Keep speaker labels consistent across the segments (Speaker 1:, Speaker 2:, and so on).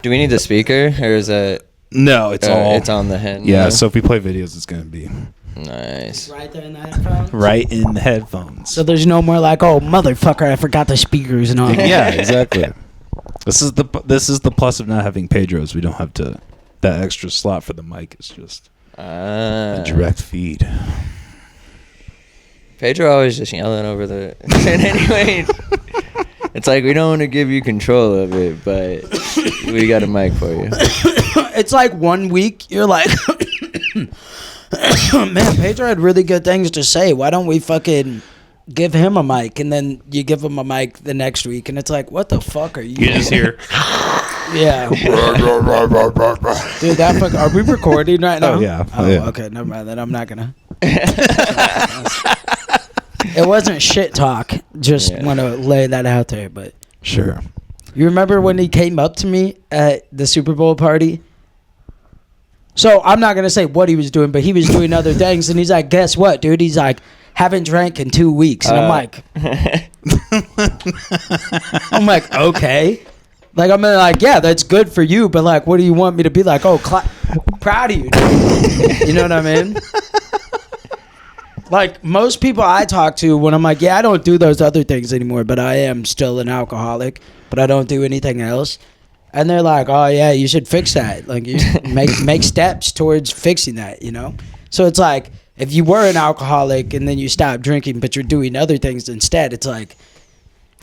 Speaker 1: Do we need the speaker, or is it?
Speaker 2: No, it's
Speaker 1: on the head.
Speaker 2: Yeah, so if we play videos, it's gonna be
Speaker 1: nice.
Speaker 3: Right there in the headphones.
Speaker 2: Right in the headphones.
Speaker 3: So there's no more like, oh motherfucker, I forgot the speakers and all.
Speaker 2: Yeah, exactly. This is the plus of not having Pedro's. We don't have that extra slot for the mic. It's just a direct feed.
Speaker 1: Pedro always just yelling over the. Anyway, it's like we don't want to give you control of it, but we got a mic for you.
Speaker 3: It's like 1 week you're like, man, Pedro had really good things to say. Why don't we fucking give him a mic? And then you give him a mic the next week, and it's like, what the fuck are you?
Speaker 2: You just hear.
Speaker 3: Yeah. Dude, that fuck. Are we recording right now?
Speaker 2: Oh yeah.
Speaker 3: Okay. Never mind. Then I'm not gonna. It wasn't shit talk. Just want to lay that out there. But
Speaker 2: sure.
Speaker 3: You remember when he came up to me at the Super Bowl party? So I'm not gonna say what he was doing, but he was doing other things, and he's like, "Guess what, dude?" He's like, "Haven't drank in 2 weeks," and I'm like, okay. Like, I'm like, yeah, that's good for you, but like, what do you want me to be like? Oh, proud of you, dude. You know what I mean? Like, most people I talk to, when I'm like, yeah, I don't do those other things anymore, but I am still an alcoholic, but I don't do anything else. And they're like, oh, yeah, you should fix that. Like, you make steps towards fixing that, you know? So it's like, if you were an alcoholic and then you stopped drinking, but you're doing other things instead, it's like,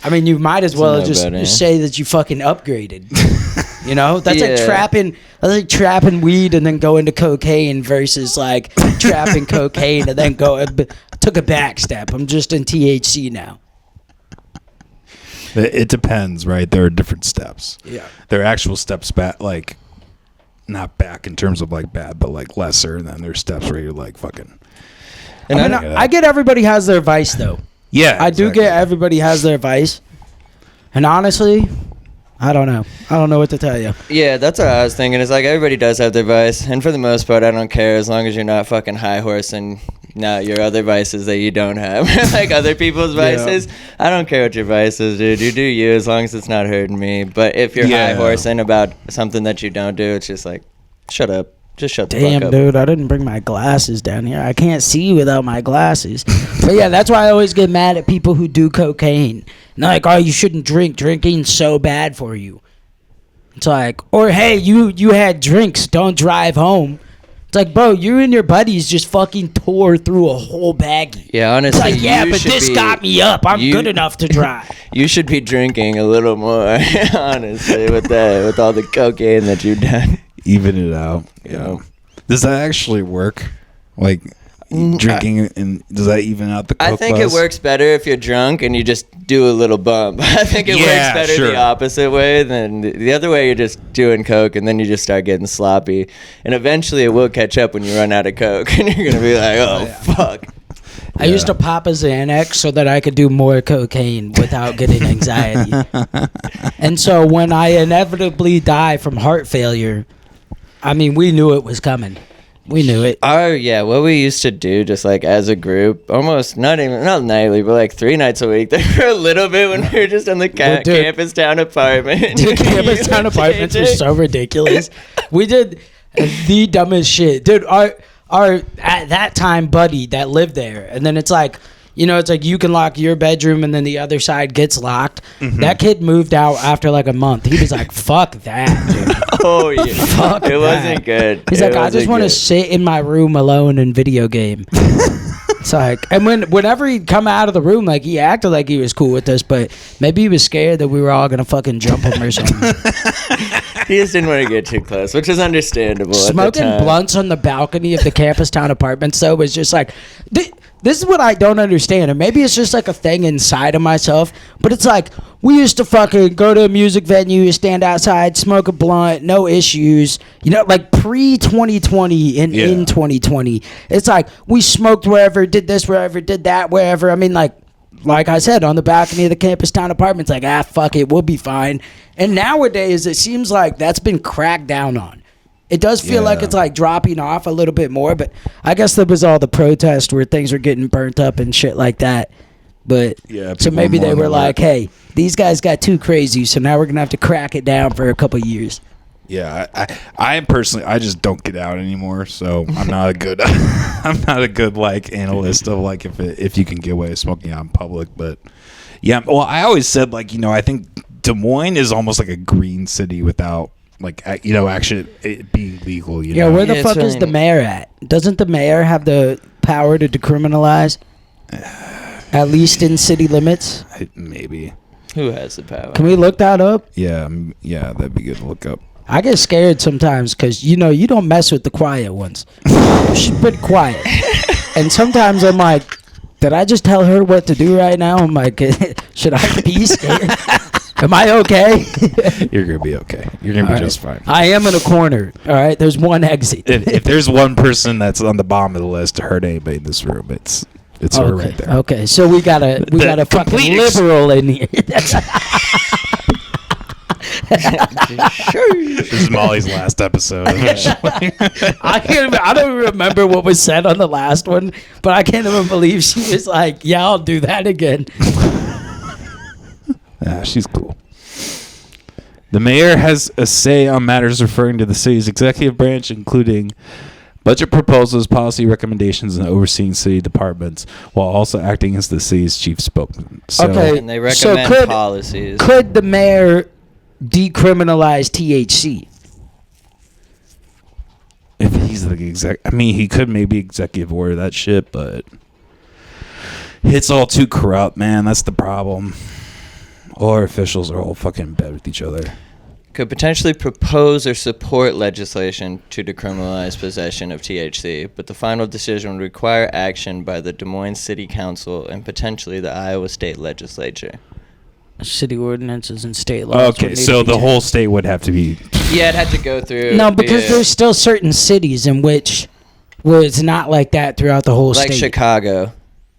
Speaker 3: I mean, you might as well just say that you fucking upgraded. You know? That's like trapping weed and then go into cocaine versus like trapping cocaine and then took a back step. I'm just in THC now.
Speaker 2: It depends, right? There are different steps.
Speaker 3: Yeah.
Speaker 2: There are actual steps back, like, not back in terms of like bad, but like lesser. And then there's steps where you're like fucking.
Speaker 3: And I get everybody has their vice though.
Speaker 2: Yeah.
Speaker 3: I do get everybody has their vice. And honestly, I don't know. I don't know what to tell you.
Speaker 1: Yeah, that's what I was thinking. It's like everybody does have their vice. And for the most part, I don't care as long as you're not fucking high horsing your other vices that you don't have. Like other people's vices. Yeah. I don't care what your vice is, dude. You do you as long as it's not hurting me. But if you're high horsing about something that you don't do, it's just like, shut up. Just shut the fuck up.
Speaker 3: Damn, dude, I didn't bring my glasses down here. I can't see without my glasses. But yeah, that's why I always get mad at people who do cocaine. And they're like, oh, you shouldn't drink. Drinking's so bad for you. It's like, or hey, you had drinks. Don't drive home. It's like, bro, you and your buddies just fucking tore through a whole baggie.
Speaker 1: Yeah, honestly.
Speaker 3: It's like, yeah, but this got me up. I'm good enough to drive.
Speaker 1: You should be drinking a little more, honestly, with all the cocaine that you've done.
Speaker 2: Even it out. Yeah. Does that actually work? Like drinking and does that even out the coke
Speaker 1: I think
Speaker 2: buzz?
Speaker 1: It works better if you're drunk and you just do a little bump. I think it works better the opposite way than the other way. You're just doing coke and then you just start getting sloppy, and eventually it will catch up when you run out of coke and you're gonna be like, oh fuck.
Speaker 3: I used to pop a Xanax so that I could do more cocaine without getting anxiety. And so when I inevitably die from heart failure, I mean, we knew it was coming. We knew it.
Speaker 1: What we used to do just like as a group, almost not nightly, but like 3 nights a week there for a little bit when we were just in the campus town apartment.
Speaker 3: Dude, campus town apartments were so ridiculous. We did the dumbest shit. Dude, our at that time buddy that lived there, and then it's like, you know, it's like you can lock your bedroom and then the other side gets locked. Mm-hmm. That kid moved out after like a month. He was like, fuck that, dude.
Speaker 1: Oh, yeah. Fuck it wasn't good.
Speaker 3: He's like, I just want to sit in my room alone and video game. It's like, and whenever he'd come out of the room, like, he acted like he was cool with us, but maybe he was scared that we were all going to fucking jump him or something.
Speaker 1: He just didn't want to get too close, which is understandable.
Speaker 3: Smoking blunts on the balcony of the campus town apartments, though, was just like... This is what I don't understand, and maybe it's just like a thing inside of myself, but it's like, we used to fucking go to a music venue, stand outside, smoke a blunt, no issues, you know, like pre-2020 and in 2020. It's like, we smoked wherever, did this wherever, did that wherever. I mean, like I said, on the balcony of the campus town apartments, like, fuck it, we'll be fine. And nowadays, it seems like that's been cracked down on. It does feel like it's like dropping off a little bit more, but I guess there was all the protest where things were getting burnt up and shit like that. But so maybe they were like, hey, these guys got too crazy, so now we're going to have to crack it down for a couple years.
Speaker 2: Yeah, I personally, I just don't get out anymore, so I'm not a good, I'm not a good like analyst of like if you can get away with smoking out in public. But yeah, well, I always said like I think Des Moines is almost like a green city without like actually it being legal.
Speaker 3: Yeah, where the fuck is the mayor at? Doesn't the mayor have the power to decriminalize? At least in city limits.
Speaker 2: Maybe.
Speaker 1: Who has the power?
Speaker 3: Can we look that up?
Speaker 2: Yeah, that'd be good to look up.
Speaker 3: I get scared sometimes because you don't mess with the quiet ones. She's pretty quiet, and sometimes I'm like, did I just tell her what to do right now? I'm like, should I be scared? Am I okay?
Speaker 2: You're gonna be okay. You're gonna be just fine.
Speaker 3: I am in a corner. All right, there's one exit.
Speaker 2: If there's one person that's on the bottom of the list to hurt anybody in this room, it's her right there.
Speaker 3: Okay, so we got a fucking liberal in here.
Speaker 2: This is Molly's last episode.
Speaker 3: I don't remember what was said on the last one, but I can't even believe she was like, "Yeah, I'll do that again."
Speaker 2: Yeah, she's cool. The mayor has a say on matters referring to the city's executive branch, including budget proposals, policy recommendations, and overseeing city departments, while also acting as the city's chief spokesman.
Speaker 3: Okay,
Speaker 1: and they recommend policies.
Speaker 3: Could the mayor decriminalize THC?
Speaker 2: If he's the he could maybe executive order that shit, but it's all too corrupt, man. That's the problem. All our officials are all fucking in bed with each other.
Speaker 1: Could potentially propose or support legislation to decriminalize possession of THC, but the final decision would require action by the Des Moines City Council and potentially the Iowa State Legislature.
Speaker 3: City ordinances and state laws.
Speaker 2: Okay, so the whole state would have to be...
Speaker 1: Yeah, it'd have to go through...
Speaker 3: No, because there's still certain cities in which where it's not like that throughout the whole state.
Speaker 1: Like Chicago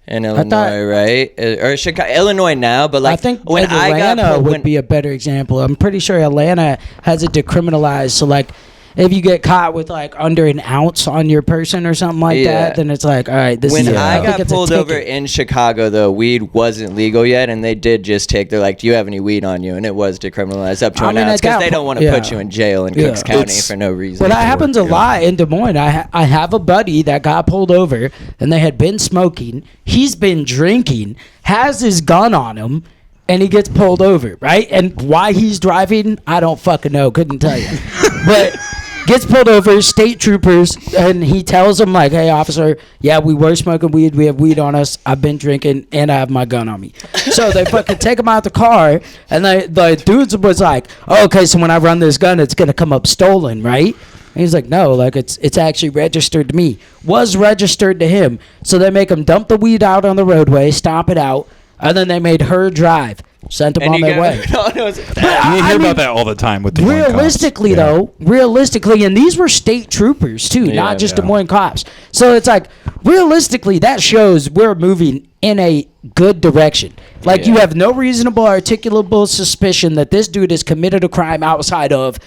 Speaker 1: in Illinois, right? Or Chicago, Illinois now, but like...
Speaker 3: I think
Speaker 1: when
Speaker 3: Atlanta would be a better example. I'm pretty sure Atlanta has it decriminalized, so like... If you get caught with like under an ounce on your person or something like that, then it's like, all right, this is...
Speaker 1: When I got pulled over in Chicago, though, weed wasn't legal yet, and they did just they're like, do you have any weed on you? And it was decriminalized up to an ounce, because they don't want to put you in jail in Cooks County for no reason.
Speaker 3: Well, that happens a lot in Des Moines. I have a buddy that got pulled over, and they had been smoking. He's been drinking, has his gun on him, and he gets pulled over, right? And why he's driving, I don't fucking know. Couldn't tell you. But... gets pulled over, state troopers, and he tells them, like, hey, officer, yeah, we were smoking weed. We have weed on us. I've been drinking, and I have my gun on me. So they fucking take him out the car, and the dudes was like, oh, okay, so when I run this gun, it's going to come up stolen, right? And he's like, no, like, it's actually registered to me. Was registered to him. So they make him dump the weed out on the roadway, stomp it out, and then they made her drive. Sent them on their way.
Speaker 2: You hear about that all the time with the
Speaker 3: realistically, though, and these were state troopers too, not just Des Moines cops. So it's like, realistically, that shows we're moving in a good direction. Like, you have no reasonable, articulable suspicion that this dude has committed a crime outside of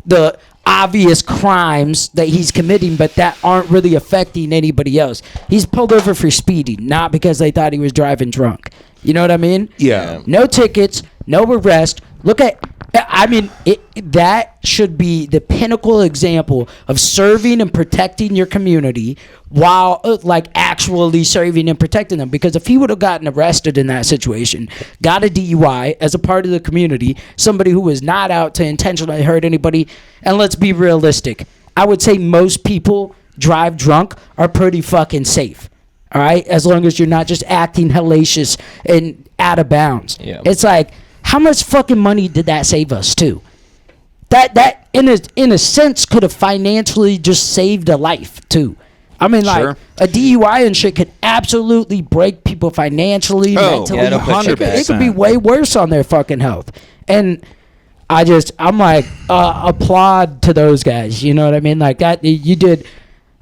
Speaker 3: the obvious crimes that he's committing, but that aren't really affecting anybody else. He's pulled over for speeding, not because they thought he was driving drunk. You know what I mean?
Speaker 2: Yeah.
Speaker 3: No tickets, no arrest. Look at, I mean, that should be the pinnacle example of serving and protecting your community while, like, actually serving and protecting them. Because if he would have gotten arrested in that situation, got a DUI as a part of the community, somebody who was not out to intentionally hurt anybody, and let's be realistic, I would say most people drive drunk are pretty fucking safe. All right, as long as you're not just acting hellacious and out of bounds. Yeah. It's like, how much fucking money did that save us too? That in a sense could have financially just saved a life too. I mean, like, a DUI and shit could absolutely break people financially, mentally. It could be way worse on their fucking health. And I'm like, applaud to those guys. You know what I mean? Like, that, you did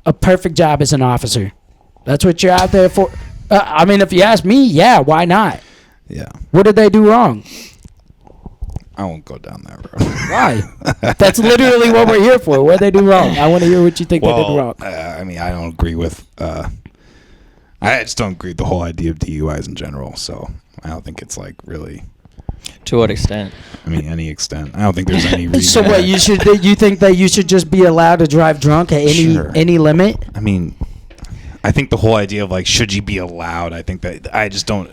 Speaker 3: a perfect job as an officer. That's what you're out there for. I mean, if you ask me, yeah, why not?
Speaker 2: Yeah.
Speaker 3: What did they do wrong?
Speaker 2: I won't go down that road.
Speaker 3: Why? That's literally what we're here for. What did they do wrong? I want to hear what you think they did wrong.
Speaker 2: I mean, I don't agree with... I just don't agree with the whole idea of DUIs in general, so I don't think it's, like, really...
Speaker 1: To what extent?
Speaker 2: I mean, any extent. I don't think there's any reason.
Speaker 3: So what, you think that you should just be allowed to drive drunk at any limit?
Speaker 2: I mean, I think the whole idea of like, should you be allowed? I think that I just don't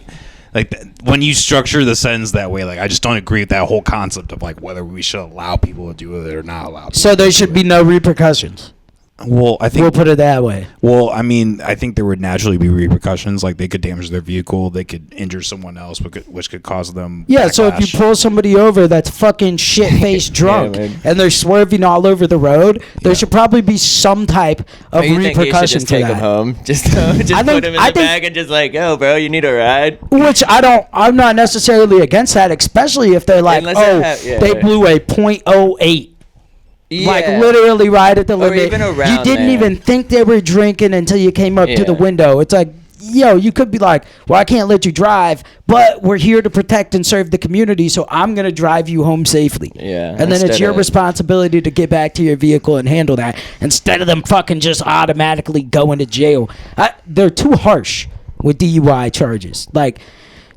Speaker 2: like when you structure the sentence that way. Like, I just don't agree with that whole concept of like whether we should allow people to do it or not allow.
Speaker 3: So there should be no repercussions.
Speaker 2: Well, I think
Speaker 3: we'll put it that way.
Speaker 2: Well, I mean, I think there would naturally be repercussions. Like, they could damage their vehicle, they could injure someone else, which could cause them.
Speaker 3: Yeah.
Speaker 2: backlash.
Speaker 3: So if you pull somebody over that's fucking shit-faced drunk and they're swerving all over the road, there should probably be some type of repercussion
Speaker 1: just
Speaker 3: for
Speaker 1: take
Speaker 3: that.
Speaker 1: him home, just put him in the bag and just like, yo, bro, you need a ride.
Speaker 3: Which I'm not necessarily against that, especially if they're like, they blew a .08.
Speaker 1: Yeah.
Speaker 3: Like literally right at the limit.
Speaker 1: Or even around
Speaker 3: you didn't
Speaker 1: there.
Speaker 3: even think they were drinking until you came up to the window. It's like, yo, you could be like, well, I can't let you drive, but we're here to protect and serve the community, so I'm going to drive you home safely.
Speaker 1: Yeah.
Speaker 3: And then it's your responsibility to get back to your vehicle and handle that instead of them fucking just automatically going to jail. They're too harsh with DUI charges. Like,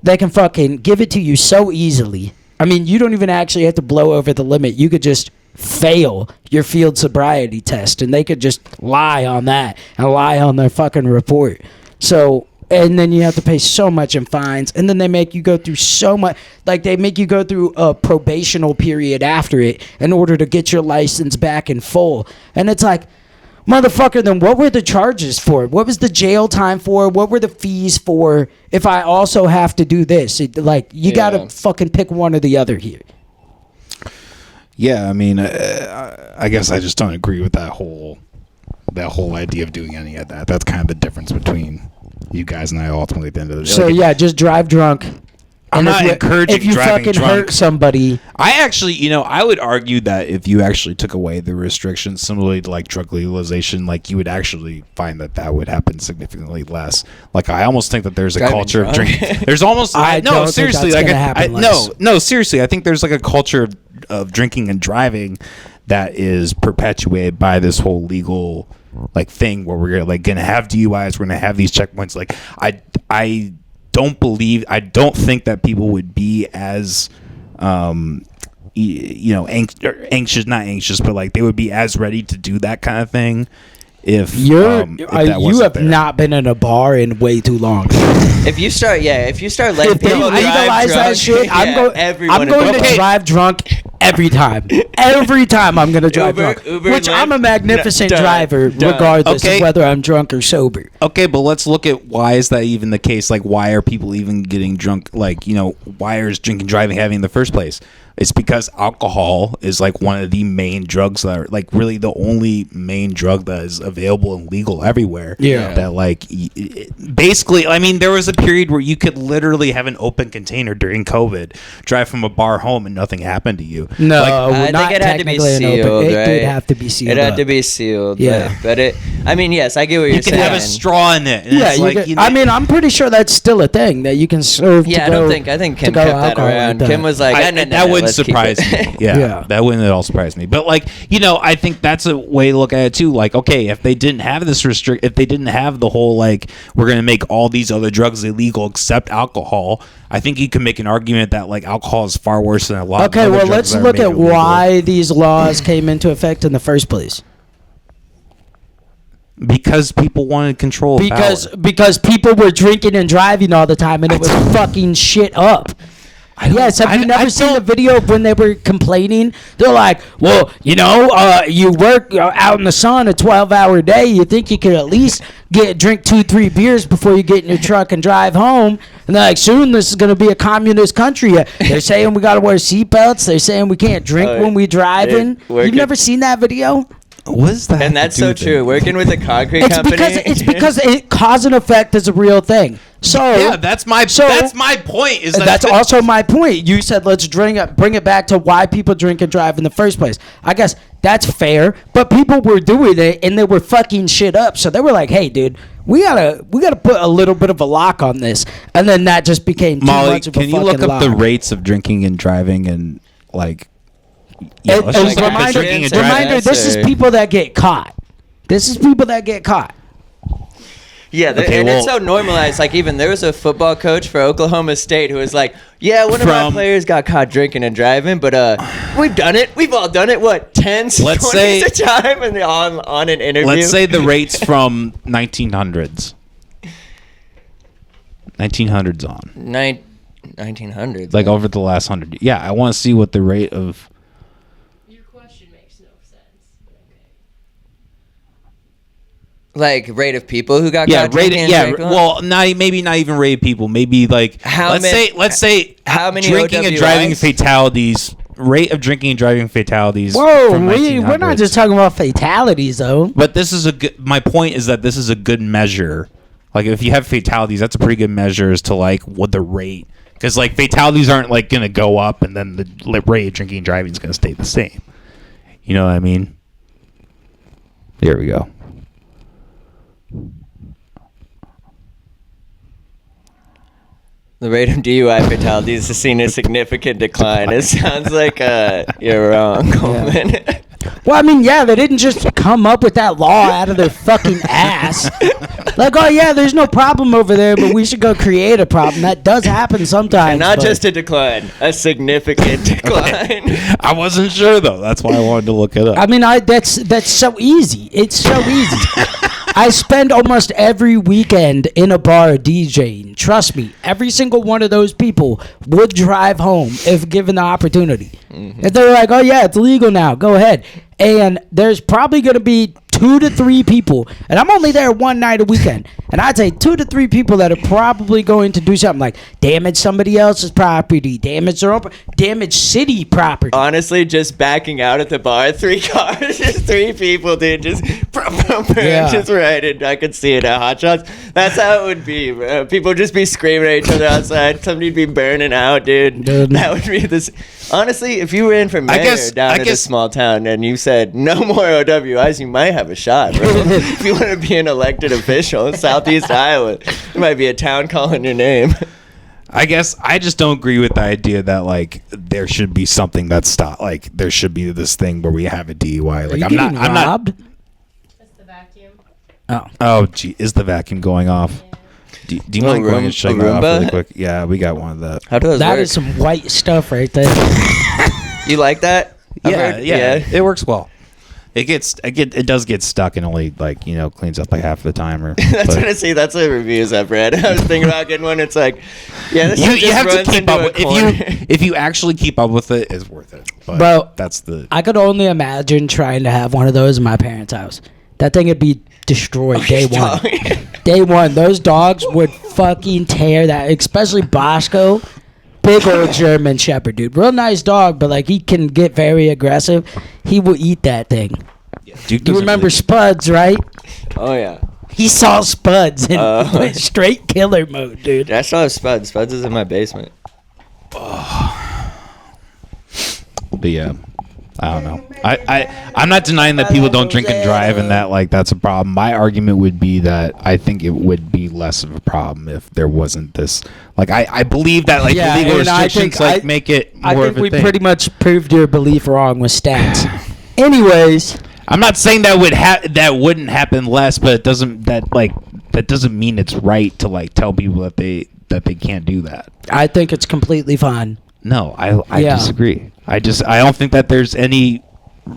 Speaker 3: they can fucking give it to you so easily. I mean, you don't even actually have to blow over the limit. You could just fail your field sobriety test and they could just lie on that and lie on their fucking report. So, and then you have to pay so much in fines, and then they make you go through so much, like they make you go through a probational period after it in order to get your license back in full. And it's like, motherfucker, then what were the charges for? What was the jail time for? What were the fees for if I also have to do this? You gotta fucking pick one or the other here.
Speaker 2: Yeah, I mean, I guess I just don't agree with that whole idea of doing any of that. That's kind of the difference between you guys and I ultimately at the end of the day.
Speaker 3: So yeah, just drive drunk.
Speaker 2: I'm not encouraging
Speaker 3: if you
Speaker 2: driving
Speaker 3: fucking
Speaker 2: drunk.
Speaker 3: hurt somebody.
Speaker 2: I actually, I would argue that if you actually took away the restrictions, similarly to like drug legalization, like you would actually find that would happen significantly less. Like, I almost think that there's a culture of drinking. There's almost seriously, seriously, I think there's like a culture of drinking and driving that is perpetuated by this whole legal like thing where we're like gonna have DUIs, we're gonna have these checkpoints. Like, I don't think that people would be as anxious, not anxious, but like they would be as ready to do that kind of thing if
Speaker 3: you have
Speaker 2: there.
Speaker 3: not been in a bar in way too long.
Speaker 1: If you start letting people
Speaker 3: legalize that shit, I'm going to drive drunk every time. Every time I'm going to drive drunk. Which I'm a magnificent driver, regardless of whether I'm drunk or sober.
Speaker 2: Okay, but let's look at why is that even the case? Like, why are people even getting drunk? Like, why is drinking driving heavy in the first place? It's because alcohol is like one of the main drugs that are like really the only main drug that is available and legal everywhere.
Speaker 3: Yeah.
Speaker 2: That like basically, I mean, there was a period where you could literally have an open container during COVID, drive from a bar home, and nothing happened to you.
Speaker 3: No,
Speaker 1: I think it had to be sealed.
Speaker 3: It did have to be sealed.
Speaker 1: It had to be sealed.
Speaker 3: Yeah.
Speaker 1: But I mean, yes, I get what you're saying.
Speaker 2: You can have a straw in it.
Speaker 3: Yeah, I mean, I'm pretty sure that's still a thing that you can serve.
Speaker 1: Yeah, I think Kim kept that around. Kim was like,
Speaker 2: that wouldn't surprise me. Yeah, that wouldn't at all surprise me. But like, I think that's a way to look at it too. Like, okay, if they didn't have this if they didn't have the whole like we're gonna make all these other drugs illegal except alcohol, I think you can make an argument that like alcohol is far worse than a lot.
Speaker 3: Okay,
Speaker 2: of other
Speaker 3: well,
Speaker 2: drugs
Speaker 3: let's look at why these laws came into effect in the first place.
Speaker 2: Because people wanted control of power.
Speaker 3: Because people were drinking and driving all the time, and it was fucking shit up. Yes, have you never seen the video of when they were complaining? They're like, well, you work out in the sun a 12-hour day. You think you could at least drink 2-3 beers before you get in your truck and drive home. And they're like, soon this is going to be a communist country. They're saying we got to wear seatbelts. They're saying we can't drink when we driving. You've never seen that video?
Speaker 2: What is that?
Speaker 1: And that's so true. Working with a concrete company.
Speaker 3: It's because cause and effect is a real thing. So
Speaker 2: yeah, that's my point.
Speaker 3: That's also my point. You said let's bring it back to why people drink and drive in the first place. I guess that's fair, but people were doing it and they were fucking shit up. So they were like, "Hey, dude, we gotta put a little bit of a lock on this," and then that just became too much of a fucking lock.
Speaker 2: Can you look up the rates of drinking and driving and like? Yeah,
Speaker 3: reminder, this is people that get caught.
Speaker 1: Yeah, it's so normalized. Like, even there was a football coach for Oklahoma State who was like, yeah, one of our players got caught drinking and driving, but we've done it. We've all done it. What, 10, 20 a time? And on an interview.
Speaker 2: Let's say the rates from 1900s. 1900s on.
Speaker 1: 1900s.
Speaker 2: Like, over the last 100. Yeah, I want to see what the rate of...
Speaker 4: Your question makes no sense. Okay.
Speaker 1: Like, rate of people who got caught drinking and drinking?
Speaker 2: Well, maybe not even rate of people. Maybe, like... Let's say
Speaker 1: how many
Speaker 2: drinking and driving fatalities... Rate of drinking and driving fatalities.
Speaker 3: Whoa, we're not just talking about fatalities, though.
Speaker 2: But this is my point is that this is a good measure. Like, if you have fatalities, that's a pretty good measure as to, like, what the rate... Because, like, fatalities aren't, like, going to go up and then the rate of drinking and driving is going to stay the same. You know what I mean? There we go.
Speaker 1: The rate of DUI fatalities has seen a significant decline. It sounds like you're wrong, Coleman.
Speaker 3: Yeah. Well, I mean, yeah, they didn't just come up with that law out of their fucking ass. Like, oh, yeah, there's no problem over there, but we should go create a problem. That does happen sometimes.
Speaker 1: And not just a decline, a significant decline.
Speaker 2: I wasn't sure, though. That's why I wanted to look it up.
Speaker 3: I mean, that's so easy. It's so easy. I spend almost every weekend in a bar DJing. Trust me, every single one of those people would drive home if given the opportunity. Mm-hmm. If they're like, oh, yeah, it's legal now, go ahead. And there's probably going to be 2 to 3 people, and I'm only there one night a weekend, and I'd say 2 to 3 people that are probably going to do something like damage somebody else's property, damage their own, damage city property.
Speaker 1: Honestly, just backing out at the bar, 3 cars, just 3 people, dude, just just right in. I could see it at Hot Shots. That's how it would be, bro. People just be screaming at each other outside. Somebody'd be burning out, dude. That would be this. Honestly, if you were in for mayor down in a small town and you said no more OWIs, you might have a shot, bro. If you want to be an elected official in Southeast Iowa, there might be a town calling your name.
Speaker 2: I guess I just don't agree with the idea that, like, there should be something that's stopped. Like, there should be this thing where we have a DUI. Like,
Speaker 3: I'm not.
Speaker 4: That's the vacuum.
Speaker 2: Oh, gee, is the vacuum going off? Do you mind going and shutting that off really quick? Yeah, we got one of that.
Speaker 1: How does that work?
Speaker 3: Is some white stuff right there.
Speaker 1: You like that?
Speaker 2: Yeah, it works well. It does get stuck and only, like, you know, cleans up like half the time.
Speaker 1: That's what I see. That's the reviews I've read. I was thinking about getting one. It's like, yeah, this
Speaker 2: you have to keep up with if you actually keep up with it, it's worth it. But
Speaker 3: bro,
Speaker 2: that's the.
Speaker 3: I could only imagine trying to have one of those in my parents' house. That thing would be destroyed day one. Day one, those dogs would fucking tear that, especially Bosco. Big old German Shepherd, dude. Real nice dog, but, like, he can get very aggressive. He will eat that thing. Yeah, you remember Spuds, right?
Speaker 1: Oh, yeah.
Speaker 3: He saw Spuds and went straight killer mode, dude.
Speaker 1: I saw Spuds. Spuds is in my basement.
Speaker 2: Oh. But, yeah. I don't know. I'm not denying that people don't drink and drive and that, like, that's a problem. My argument would be that I think it would be less of a problem if there wasn't this. Like, I believe that, like, legal restrictions make it more of a thing. I think we
Speaker 3: pretty much proved your belief wrong with stats. Anyways,
Speaker 2: I'm not saying that wouldn't happen less, but it doesn't mean it's right to, like, tell people that they can't do that.
Speaker 3: I think it's completely fine.
Speaker 2: No, I disagree. I don't think that there's any.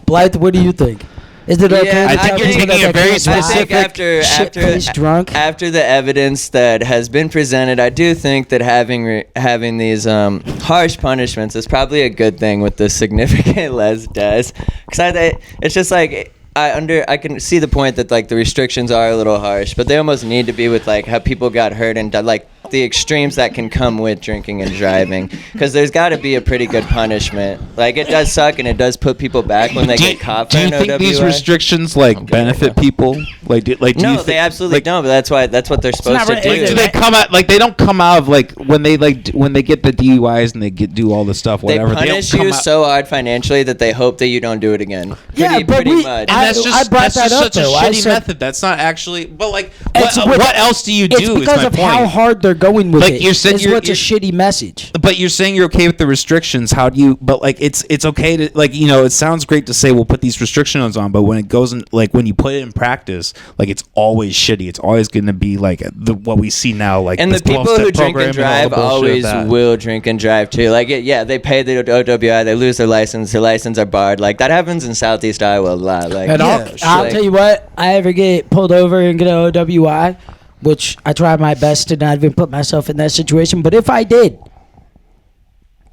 Speaker 3: Blythe, what do you think? Is it okay?
Speaker 2: I think you're taking a very specific
Speaker 1: after the evidence that has been presented. I do think that having these harsh punishments is probably a good thing with the significant less deaths. Because it's just like I can see the point that, like, the restrictions are a little harsh, but they almost need to be with, like, how people got hurt and like the extremes that can come with drinking and driving, because there's got to be a pretty good punishment. Like, it does suck and it does put people back when they get caught for an OWI.
Speaker 2: Do you think these restrictions, like, benefit people?
Speaker 1: No, they absolutely don't. But that's what they're supposed to do.
Speaker 2: Do they come out, like, they don't come out of, like, when they get the DUIs and they do all the stuff, whatever.
Speaker 1: They punish you so hard financially that they hope that you don't do it again. Pretty much.
Speaker 3: And that's
Speaker 2: such a shitty method. That's not actually. But, like, what else do you do?
Speaker 3: It's because of how hard they're going with
Speaker 2: Like
Speaker 3: it.
Speaker 2: you said,
Speaker 3: it's what's a shitty message.
Speaker 2: But you're saying you're okay with the restrictions. How do you? But like it's okay to like it sounds great to say we'll put these restrictions on, but when it goes in like when you put it in practice, like it's always shitty. It's always going to be like what we see now. Like
Speaker 1: and the people who drink and drive always will drink and drive too. Like they pay the OWI, they lose their license are barred. Like that happens in Southeast Iowa a lot. Like
Speaker 3: and I'll tell you what, I ever get pulled over and get an OWI, which I try my best to not even put myself in that situation. But if I did,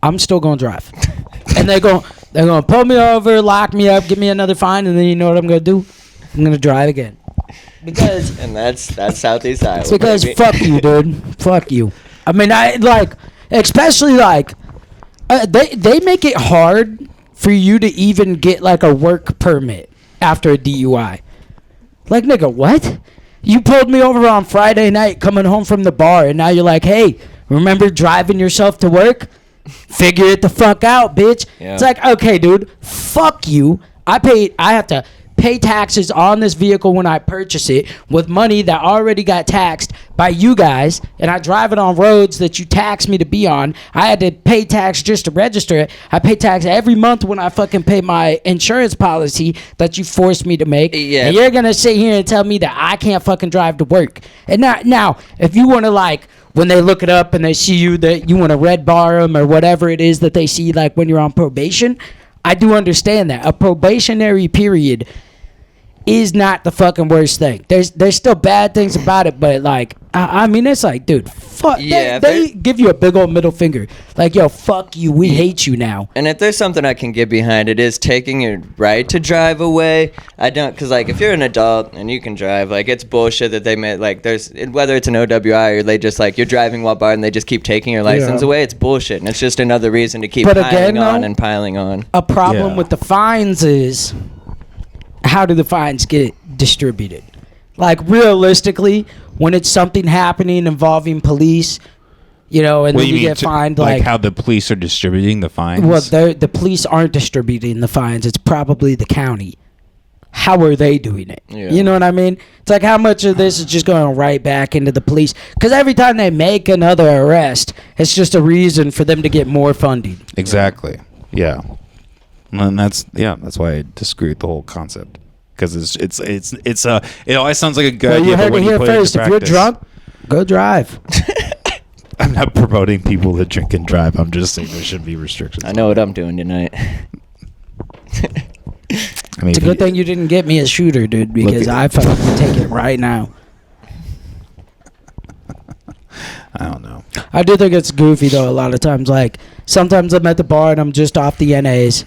Speaker 3: I'm still gonna drive. And they're gonna pull me over, lock me up, give me another fine, and then you know what I'm gonna do? I'm gonna drive again. Because
Speaker 1: and that's Southeast Iowa.
Speaker 3: It's because
Speaker 1: baby.
Speaker 3: fuck you, dude. Fuck you. I mean, I like, especially like, they make it hard for you to even get like a work permit after a DUI. Like, nigga, what? You pulled me over on Friday night coming home from the bar, and now you're like, hey, remember driving yourself to work? Figure it the fuck out, bitch.
Speaker 1: Yeah.
Speaker 3: It's like, okay, dude, fuck you. I have to pay taxes on this vehicle when I purchase it with money that already got taxed by you guys, and I drive it on roads that you tax me to be on. I had to pay tax just to register it. I pay tax every month when I fucking pay my insurance policy that you forced me to make.
Speaker 1: Yeah.
Speaker 3: And you're gonna sit here and tell me that I can't fucking drive to work. And now if you want to, like, when they look it up and they see you that you want to red bar them or whatever it is that they see, like when you're on probation, I do understand that a probationary period is not the fucking worst thing. There's still bad things about it, but like I mean, it's like, dude, fuck.
Speaker 1: Yeah,
Speaker 3: they give you a big old middle finger, like, yo, fuck you, we hate you now.
Speaker 1: And if there's something I can get behind, it is taking your right to drive away. I don't, because like if you're an adult and you can drive, like it's bullshit that they made, like there's, whether it's an OWI or they just like you're driving while barred and they just keep taking your license away, it's bullshit, and it's just another reason to keep piling on and piling on.
Speaker 3: A problem with the fines is, how do the fines get distributed? Like, realistically, when it's something happening involving police, and then you get fined,
Speaker 2: like how the police are distributing the fines.
Speaker 3: Well, the police aren't distributing the fines. It's probably the county. How are they doing it?
Speaker 1: Yeah.
Speaker 3: You know what I mean? It's like, how much of this is just going right back into the police? Because every time they make another arrest, it's just a reason for them to get more funding.
Speaker 2: Exactly. Yeah. And that's why I disagree with the whole concept, because it always sounds like a good idea.
Speaker 3: You heard
Speaker 2: but when
Speaker 3: it here
Speaker 2: put it
Speaker 3: first.
Speaker 2: into
Speaker 3: If you're
Speaker 2: practice-
Speaker 3: drunk, go drive.
Speaker 2: I'm not promoting people that drink and drive. I'm just saying there should be restrictions.
Speaker 1: I know what I'm doing tonight.
Speaker 2: I mean,
Speaker 3: It's a good thing you didn't get me a shooter, dude, because I fucking take it right now.
Speaker 2: I don't know.
Speaker 3: I do think it's goofy, though, a lot of times. Like, sometimes I'm at the bar and I'm just off the NAs,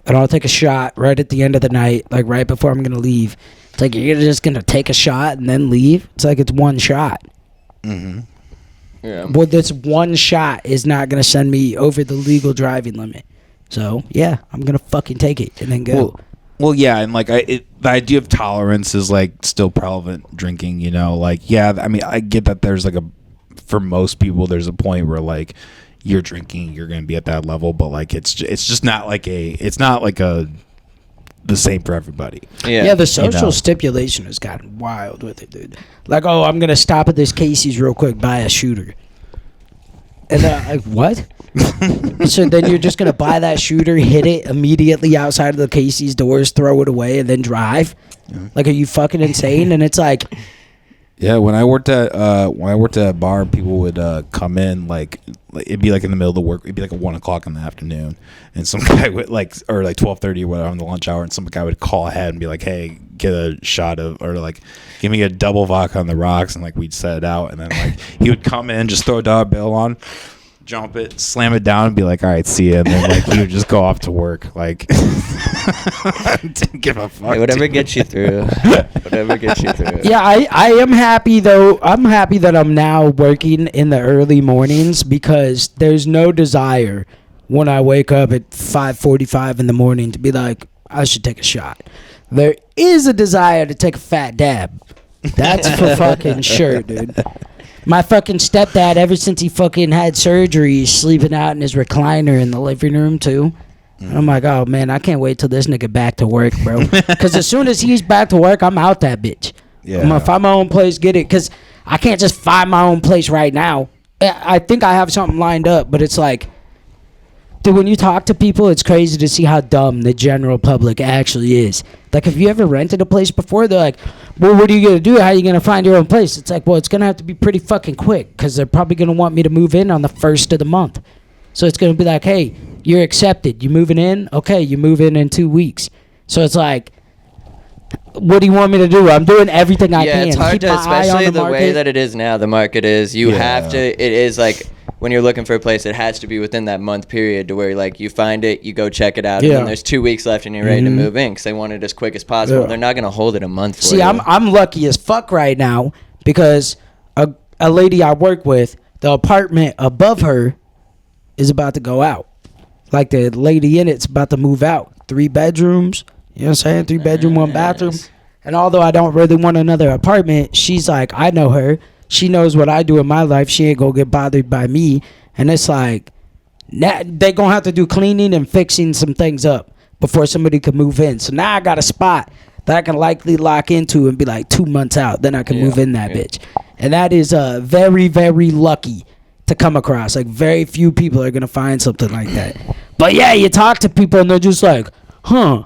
Speaker 3: and I'll take a shot right at the end of the night, like right before I'm going to leave. It's like, you're just going to take a shot and then leave? It's like it's one shot.
Speaker 2: Mm-hmm.
Speaker 1: Yeah.
Speaker 3: Well, this one shot is not going to send me over the legal driving limit. So, yeah, I'm going to fucking take it and then go.
Speaker 2: Well, yeah, and like the idea of tolerance is like still prevalent drinking, like, yeah, I mean, I get that there's like for most people there's a point where like you're drinking, you're going to be at that level, but like it's just not like the same for everybody.
Speaker 3: Yeah, the social stipulation has gotten wild with it, dude. Like, oh, I'm going to stop at this Casey's real quick, buy a shooter. And like, what? So then you're just going to buy that shooter, hit it immediately outside of the Casey's doors, throw it away, and then drive? Yeah. Like, are you fucking insane? And it's like...
Speaker 2: Yeah, when I worked at a bar, people would come in like it'd be like in the middle of the work. It'd be like at 1 o'clock in the afternoon, and some guy would or 12:30 or whatever on the lunch hour, and some guy would call ahead and be like, "Hey, get a shot of or like give me a double vodka on the rocks," and like we'd set it out, and then like he would come in, just throw a dollar bill on, jump it, slam it down, and be like, "All right, see ya," and then like he would just go off to work. Like, didn't give a fuck.
Speaker 1: Hey, whatever gets you through. Whatever gets you through.
Speaker 3: Yeah, I am happy, though. I'm happy that I'm now working in the early mornings, because there's no desire when I wake up at 5:45 in the morning to be like, I should take a shot. There is a desire to take a fat dab. That's for fucking sure, dude. My fucking stepdad, ever since he fucking had surgery, he's sleeping out in his recliner in the living room, too. And I'm like, oh, man, I can't wait till this nigga back to work, bro. Because as soon as he's back to work, I'm out that bitch.
Speaker 2: Yeah.
Speaker 3: I'm going to find my own place, get it. Because I can't just find my own place right now. I think I have something lined up, but it's like, dude, when you talk to people, it's crazy to see how dumb the general public actually is. Like, have you ever rented a place before? They're like, well, what are you going to do? How are you going to find your own place? It's like, well, it's going to have to be pretty fucking quick because they're probably going to want me to move in on the 1st of the month. So it's going to be like, hey, you're accepted. You moving in? Okay, you move in 2 weeks. So it's like, what do you want me to do? I'm doing everything I can.
Speaker 1: Yeah, it's hard
Speaker 3: Keep
Speaker 1: to,
Speaker 3: my eye on
Speaker 1: especially the way
Speaker 3: market.
Speaker 1: that it is now. The market is, you
Speaker 2: Yeah.
Speaker 1: have to, it is like, when you're looking for a place, it has to be within that month period to where, like, you find it, you go check it out, and
Speaker 3: Yeah.
Speaker 1: then there's 2 weeks left and you're ready to move in because they want it as quick as possible.
Speaker 3: Yeah.
Speaker 1: They're not going to hold it a month for
Speaker 3: See,
Speaker 1: you.
Speaker 3: I'm lucky as fuck right now because a lady I work with, the apartment above her is about to go out. Like, the lady in it's about to move out. 3 bedrooms, you know what I'm saying? 3 bedroom, 1 bathroom.
Speaker 1: Nice.
Speaker 3: And although I don't really want another apartment, she's like, I know her. She knows what I do in my life. She ain't gonna get bothered by me. And it's like, they gonna have to do cleaning and fixing some things up before somebody can move in. So now I got a spot that I can likely lock into and be like 2 months out. Then I can move in that bitch. And that is very, very lucky to come across. Like, very few people are gonna find something like that. But yeah, you talk to people and they're just like, huh.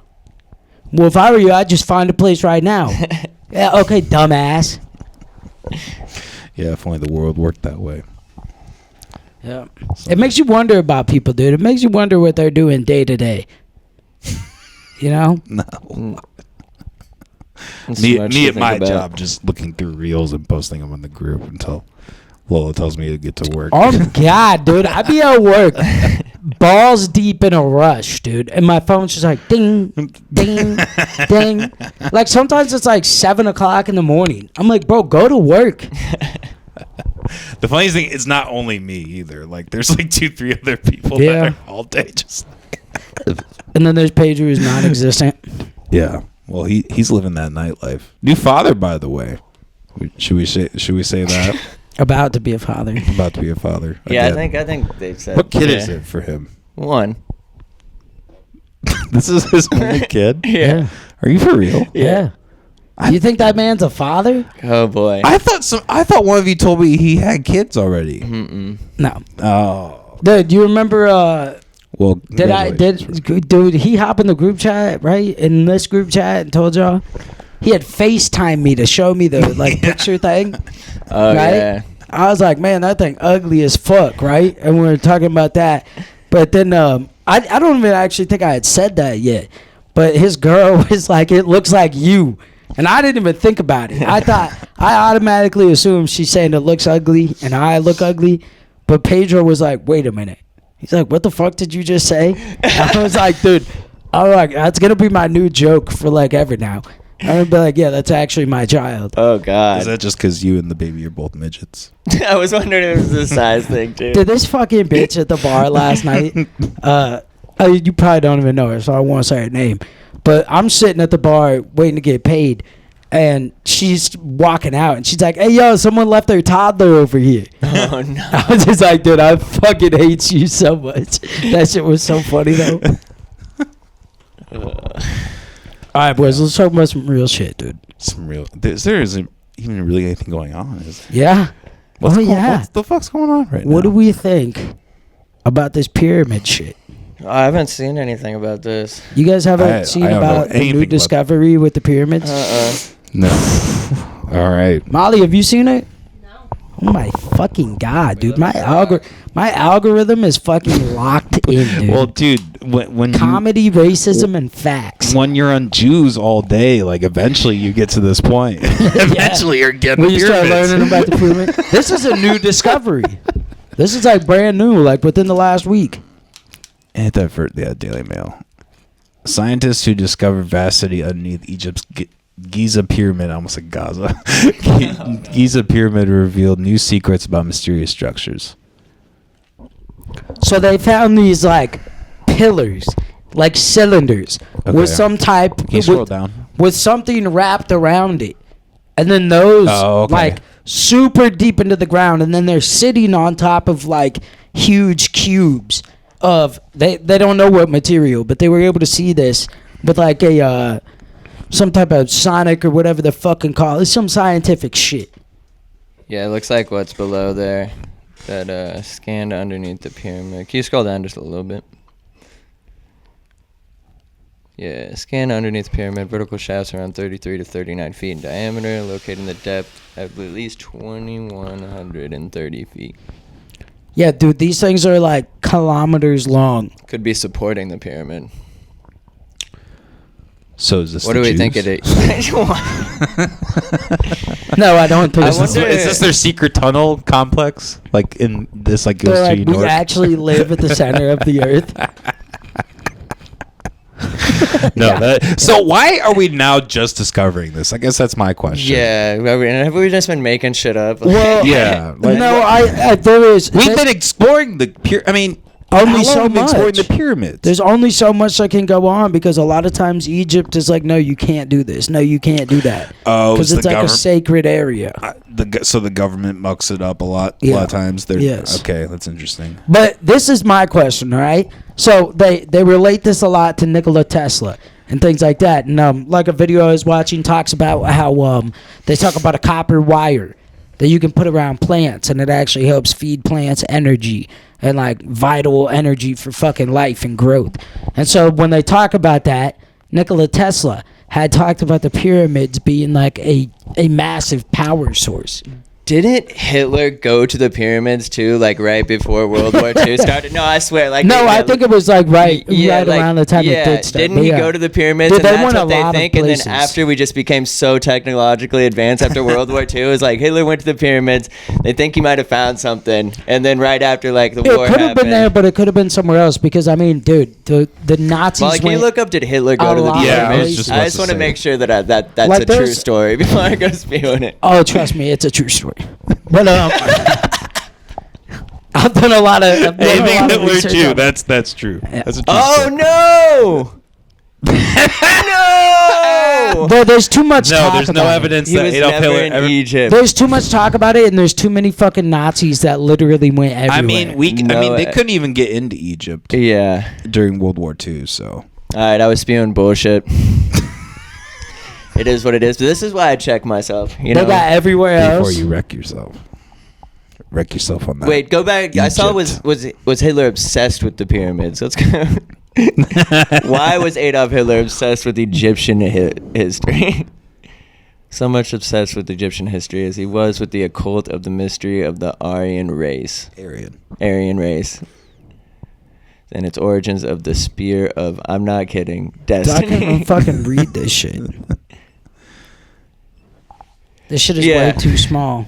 Speaker 3: Well, if I were you, I'd just find a place right now. Yeah, okay, dumbass.
Speaker 2: Yeah, if only the world worked that way.
Speaker 3: Yeah. It makes you wonder about people, dude. It makes you wonder what they're doing day to day. You know?
Speaker 2: No.
Speaker 1: It's
Speaker 2: Me
Speaker 1: much to
Speaker 2: at
Speaker 1: think
Speaker 2: my
Speaker 1: about.
Speaker 2: job, just looking through reels and posting them in the group until Lola tells me to get to work.
Speaker 3: Oh, God, dude. I be at work, balls deep in a rush, dude. And my phone's just like, ding, ding, ding. Like, sometimes it's like 7 o'clock in the morning. I'm like, bro, go to work.
Speaker 2: The funniest thing, it's not only me either. Like, there's like 2-3 other people
Speaker 3: Yeah.
Speaker 2: that are all day just.
Speaker 3: And then there's Pedro who's non-existent.
Speaker 2: Yeah. Well, he's living that nightlife. New father, by the way. Should we say that?
Speaker 3: About to be a father.
Speaker 2: About to be a father.
Speaker 1: Yeah,
Speaker 2: again.
Speaker 1: I think they've said.
Speaker 2: What kid
Speaker 1: yeah.
Speaker 2: is it for him?
Speaker 1: 1.
Speaker 2: This is his only kid.
Speaker 3: Yeah.
Speaker 2: Are you for real?
Speaker 3: Yeah. You think that man's a father?
Speaker 1: Oh boy.
Speaker 2: I thought one of you told me he had kids already.
Speaker 1: Mm-mm.
Speaker 3: No.
Speaker 2: Oh.
Speaker 3: Dude, do you remember
Speaker 2: Well,
Speaker 3: dude, he hop in the group chat, right? In this group chat and told y'all he had FaceTime me to show me the like picture thing.
Speaker 1: Oh
Speaker 3: right?
Speaker 1: yeah.
Speaker 3: I was like, man, that thing ugly as fuck, right? And we were talking about that. But then I don't even actually think I had said that yet. But his girl was like, it looks like you. And I didn't even think about it. I automatically assumed she's saying it looks ugly and I look ugly. But Pedro was like, wait a minute. He's like, what the fuck did you just say? I was like, dude, I'm like, that's going to be my new joke for like ever now. I'm going to be like, yeah, that's actually my child.
Speaker 1: Oh god.
Speaker 2: Is that just because you and the baby are both midgets?
Speaker 1: I was wondering if it was a size thing too.
Speaker 3: Did this fucking bitch at the bar last night, you probably don't even know her, so I won't say her name. But I'm sitting at the bar waiting to get paid, and she's walking out, and she's like, hey, yo, someone left their toddler over here.
Speaker 1: Oh no.
Speaker 3: I was just like, dude, I fucking hate you so much. That shit was so funny, though. All right, boys, let's talk about some real shit, dude.
Speaker 2: Some real. There isn't even really anything going on, is there?
Speaker 3: Yeah? What
Speaker 2: What the fuck's going on right now?
Speaker 3: What do we think about this pyramid shit?
Speaker 1: I haven't seen anything about this.
Speaker 3: You guys haven't
Speaker 2: I
Speaker 3: seen
Speaker 2: don't know
Speaker 3: about the
Speaker 2: anything
Speaker 3: new
Speaker 2: about-
Speaker 3: discovery with the pyramids?
Speaker 2: No. All right.
Speaker 3: Molly, have you seen it?
Speaker 4: No.
Speaker 3: Oh my fucking god, dude! My algorithm is fucking locked in, dude.
Speaker 2: Well, dude, when
Speaker 3: Comedy, racism, and facts.
Speaker 2: when you're on Jews all day, like eventually you get to this point. Eventually you're getting
Speaker 3: When you start
Speaker 2: pyramids.
Speaker 3: learning about the pyramid, this is a new discovery. This is like brand new, like within the last week.
Speaker 2: Hit that for the Daily Mail. Scientists who discovered vastity underneath Egypt's Giza pyramid, I almost said Gaza. Giza pyramid revealed new secrets about mysterious structures.
Speaker 3: So they found these like pillars, like cylinders,
Speaker 2: Okay.
Speaker 3: with some type,
Speaker 2: Can you scroll down?
Speaker 3: with something wrapped around it, and then those
Speaker 2: Oh, okay.
Speaker 3: like super deep into the ground, and then they're sitting on top of like huge cubes of they don't know what material, but they were able to see this with like a some type of sonic or whatever the fucking call it, some scientific shit.
Speaker 1: Yeah, it looks like what's below there. that scanned underneath the pyramid. Can you scroll down just a little bit? Yeah, scan underneath the pyramid. Vertical shafts around 33 to 39 feet in diameter, located in the depth of at least 2,130 feet.
Speaker 3: Yeah, dude, these things are like kilometers long.
Speaker 1: Could be supporting the pyramid.
Speaker 2: So is this
Speaker 1: What
Speaker 2: the
Speaker 1: do we
Speaker 2: Jews?
Speaker 1: think it is?
Speaker 3: No, I don't think
Speaker 1: I
Speaker 3: so.
Speaker 1: wonder-
Speaker 2: Is this their secret tunnel complex? Like in this, like goes
Speaker 3: They're
Speaker 2: to
Speaker 3: like, we
Speaker 2: north?
Speaker 3: actually live at the center of the earth.
Speaker 2: No.
Speaker 3: Yeah.
Speaker 2: So why are we now just discovering this? I guess that's my question.
Speaker 1: Yeah, have we just been making shit up?
Speaker 3: Well,
Speaker 2: Yeah. Like,
Speaker 3: no, I there is.
Speaker 2: we've been exploring the I mean,
Speaker 3: Only
Speaker 2: how long
Speaker 3: so
Speaker 2: have we been exploring
Speaker 3: much.
Speaker 2: the pyramids?
Speaker 3: There's only so much that can go on because a lot of times Egypt is like, no, you can't do this. No, you can't do that.
Speaker 2: Oh,
Speaker 3: Because
Speaker 2: it's
Speaker 3: it's
Speaker 2: the
Speaker 3: like a
Speaker 2: government.
Speaker 3: sacred area.
Speaker 2: So the government mucks it up a lot. A
Speaker 3: Yeah.
Speaker 2: lot of times.
Speaker 3: Yes.
Speaker 2: Okay, that's interesting.
Speaker 3: But this is my question, all right? So they relate this a lot to Nikola Tesla and things like that. And like a video I was watching talks about how they talk about a copper wire that you can put around plants, and it actually helps feed plants energy and like vital energy for fucking life and growth. And so when they talk about that, Nikola Tesla had talked about the pyramids being like a massive power source.
Speaker 1: Didn't Hitler go to the pyramids too, like right before World War II started? No, I swear. Like
Speaker 3: No, I think it was like right
Speaker 1: like,
Speaker 3: around the time
Speaker 1: yeah,
Speaker 3: it did stuff.
Speaker 1: Didn't
Speaker 3: But
Speaker 1: he
Speaker 3: yeah.
Speaker 1: go to the pyramids?
Speaker 3: Dude,
Speaker 1: and
Speaker 3: they
Speaker 1: that's
Speaker 3: went
Speaker 1: what
Speaker 3: a
Speaker 1: they
Speaker 3: lot of
Speaker 1: think. And then
Speaker 3: places.
Speaker 1: after we just became so technologically advanced after World War II, it was like Hitler went to the pyramids. They think he might have found something, and then right after like the war
Speaker 3: It could have
Speaker 1: happened.
Speaker 3: been there, but it could have been somewhere else because I mean, dude, the Nazis.
Speaker 1: Well, like, can you
Speaker 3: went-
Speaker 1: look up? Did Hitler go
Speaker 3: a
Speaker 1: to the
Speaker 3: lot of
Speaker 1: pyramids?
Speaker 2: Yeah, I was just
Speaker 1: I
Speaker 2: about
Speaker 1: just
Speaker 2: to
Speaker 1: want to
Speaker 2: say.
Speaker 1: make sure that that's
Speaker 3: Like,
Speaker 1: a true
Speaker 3: there's-
Speaker 1: story before I go spewing it.
Speaker 3: Oh, trust me, it's a true story. But I've done a lot of. I've done a
Speaker 2: Anything
Speaker 3: lot of
Speaker 2: Hitler
Speaker 3: research
Speaker 2: do,
Speaker 3: on it.
Speaker 2: that's true.
Speaker 3: Yeah.
Speaker 2: That's a true
Speaker 1: Oh
Speaker 2: story.
Speaker 1: no! No!
Speaker 3: But there's too much.
Speaker 2: No,
Speaker 3: talk
Speaker 2: there's no
Speaker 3: about it.
Speaker 2: evidence
Speaker 1: He
Speaker 2: that
Speaker 1: was
Speaker 2: Adolf
Speaker 1: never
Speaker 2: Hitler
Speaker 1: in
Speaker 2: ever.
Speaker 1: Egypt.
Speaker 3: There's too much talk about it, and there's too many fucking Nazis that literally went everywhere.
Speaker 2: I mean,
Speaker 1: No,
Speaker 2: they couldn't even get into Egypt
Speaker 1: Yeah.
Speaker 2: during World War II. So
Speaker 1: All right, I was spewing bullshit. It is what it is. But this is why I check myself. You
Speaker 3: they
Speaker 1: know.
Speaker 3: got everywhere
Speaker 2: before
Speaker 3: else.
Speaker 2: you wreck yourself on that.
Speaker 1: Wait, go back. I saw
Speaker 2: Egypt.
Speaker 1: was Hitler obsessed with the pyramids? Let's go. Why was Adolf Hitler obsessed with Egyptian history? So much obsessed with Egyptian history as he was with the occult of the mystery of the Aryan race. Aryan race. And its origins of the spear of, I'm not kidding,
Speaker 3: I
Speaker 1: destiny.
Speaker 3: can't even fucking read this shit. This shit is
Speaker 1: Yeah.
Speaker 3: way too small.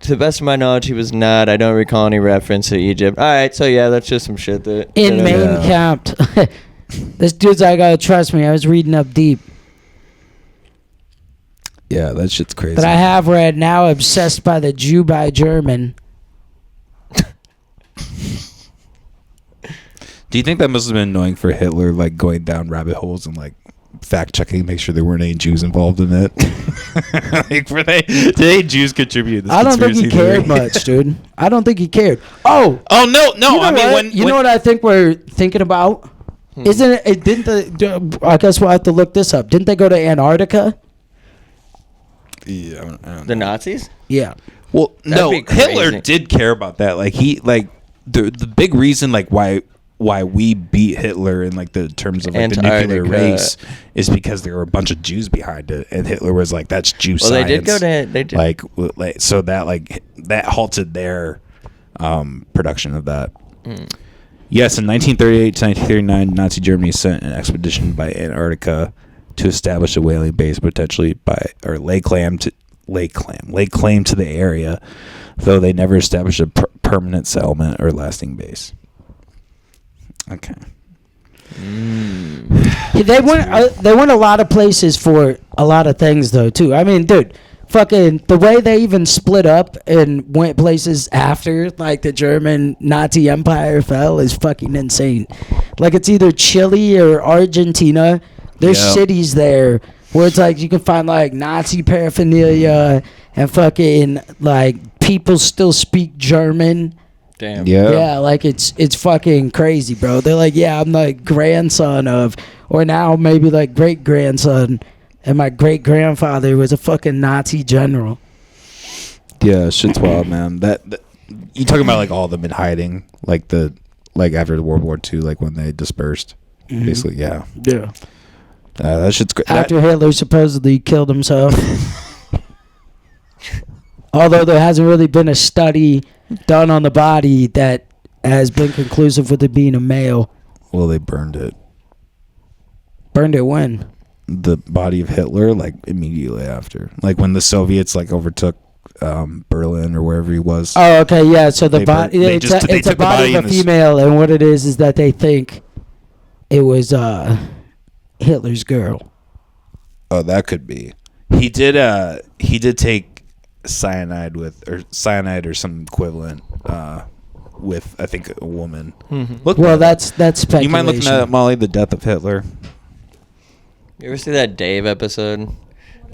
Speaker 1: To the best of my knowledge, he was not. I don't recall any reference to Egypt. All right, so yeah, that's just some shit that.
Speaker 3: In
Speaker 1: that I-
Speaker 3: Main
Speaker 2: Yeah.
Speaker 3: Camp. This dude's like, oh, trust me, I was reading up deep.
Speaker 2: Yeah, that shit's crazy.
Speaker 3: But I have read Now Obsessed by the Jew by German.
Speaker 2: Do you think that must have been annoying for Hitler, like going down rabbit holes and like fact checking, make sure there weren't any Jews involved in it? Like, did any Jews contribute? To this
Speaker 3: I don't think he
Speaker 2: conspiracy
Speaker 3: cared
Speaker 2: theory?
Speaker 3: much, dude. I don't think he cared. Oh,
Speaker 2: Oh no!
Speaker 3: you know
Speaker 2: I mean,
Speaker 3: what? You know what I think we're thinking about? Isn't it? Didn't the? I guess we'll have to look this up. Didn't they go to Antarctica?
Speaker 2: Yeah, I don't
Speaker 1: The
Speaker 2: know.
Speaker 1: Nazis?
Speaker 3: Yeah.
Speaker 2: Well,
Speaker 1: That'd
Speaker 2: no,
Speaker 1: be crazy.
Speaker 2: Hitler did care about that. Like the big reason like why we beat Hitler in like the terms of like the nuclear
Speaker 1: Antarctica.
Speaker 2: race is because there were a bunch of Jews behind it, and Hitler was like, "That's Jew
Speaker 1: Well,
Speaker 2: science."
Speaker 1: they did go to. They did.
Speaker 2: like so that halted their production of that. Yes, in 1938 to 1939, Nazi Germany sent an expedition by Antarctica to establish a whaling base, potentially lay claim to the area, though they never established a permanent settlement or lasting base. Okay.
Speaker 3: Yeah, they went a lot of places for a lot of things though too. I mean, dude, fucking the way they even split up and went places after like the German Nazi Empire fell is fucking insane. Like it's either Chile or Argentina. There's
Speaker 2: Yeah.
Speaker 3: cities there where it's like you can find like Nazi paraphernalia and fucking like people still speak German.
Speaker 1: Damn.
Speaker 3: Yeah, like it's fucking crazy, bro. They're like, yeah, I'm like grandson of, or now maybe like great grandson, and my great grandfather was a fucking Nazi general.
Speaker 2: Yeah, shit's wild, man. You talking about like all of them in hiding, like after World War II, like when they dispersed, basically, yeah.
Speaker 3: Yeah.
Speaker 2: That shit's great.
Speaker 3: After Hitler supposedly killed himself. Although there hasn't really been a study done on the body that has been conclusive with it being a male.
Speaker 2: Well, they burned it.
Speaker 3: Burned it when?
Speaker 2: The body of Hitler, like immediately after, like when the Soviets like overtook Berlin or wherever he was.
Speaker 3: Oh, okay, yeah. So the body,
Speaker 2: they
Speaker 3: it's
Speaker 2: took
Speaker 3: a
Speaker 2: the
Speaker 3: body of a female, and what it is that they think it was Hitler's girl.
Speaker 2: Oh, that could be. He did take cyanide or some equivalent with, I think, a woman. Look,
Speaker 3: Well, that's speculation.
Speaker 2: You mind looking at Molly, The Death of Hitler?
Speaker 1: You ever see that Dave episode?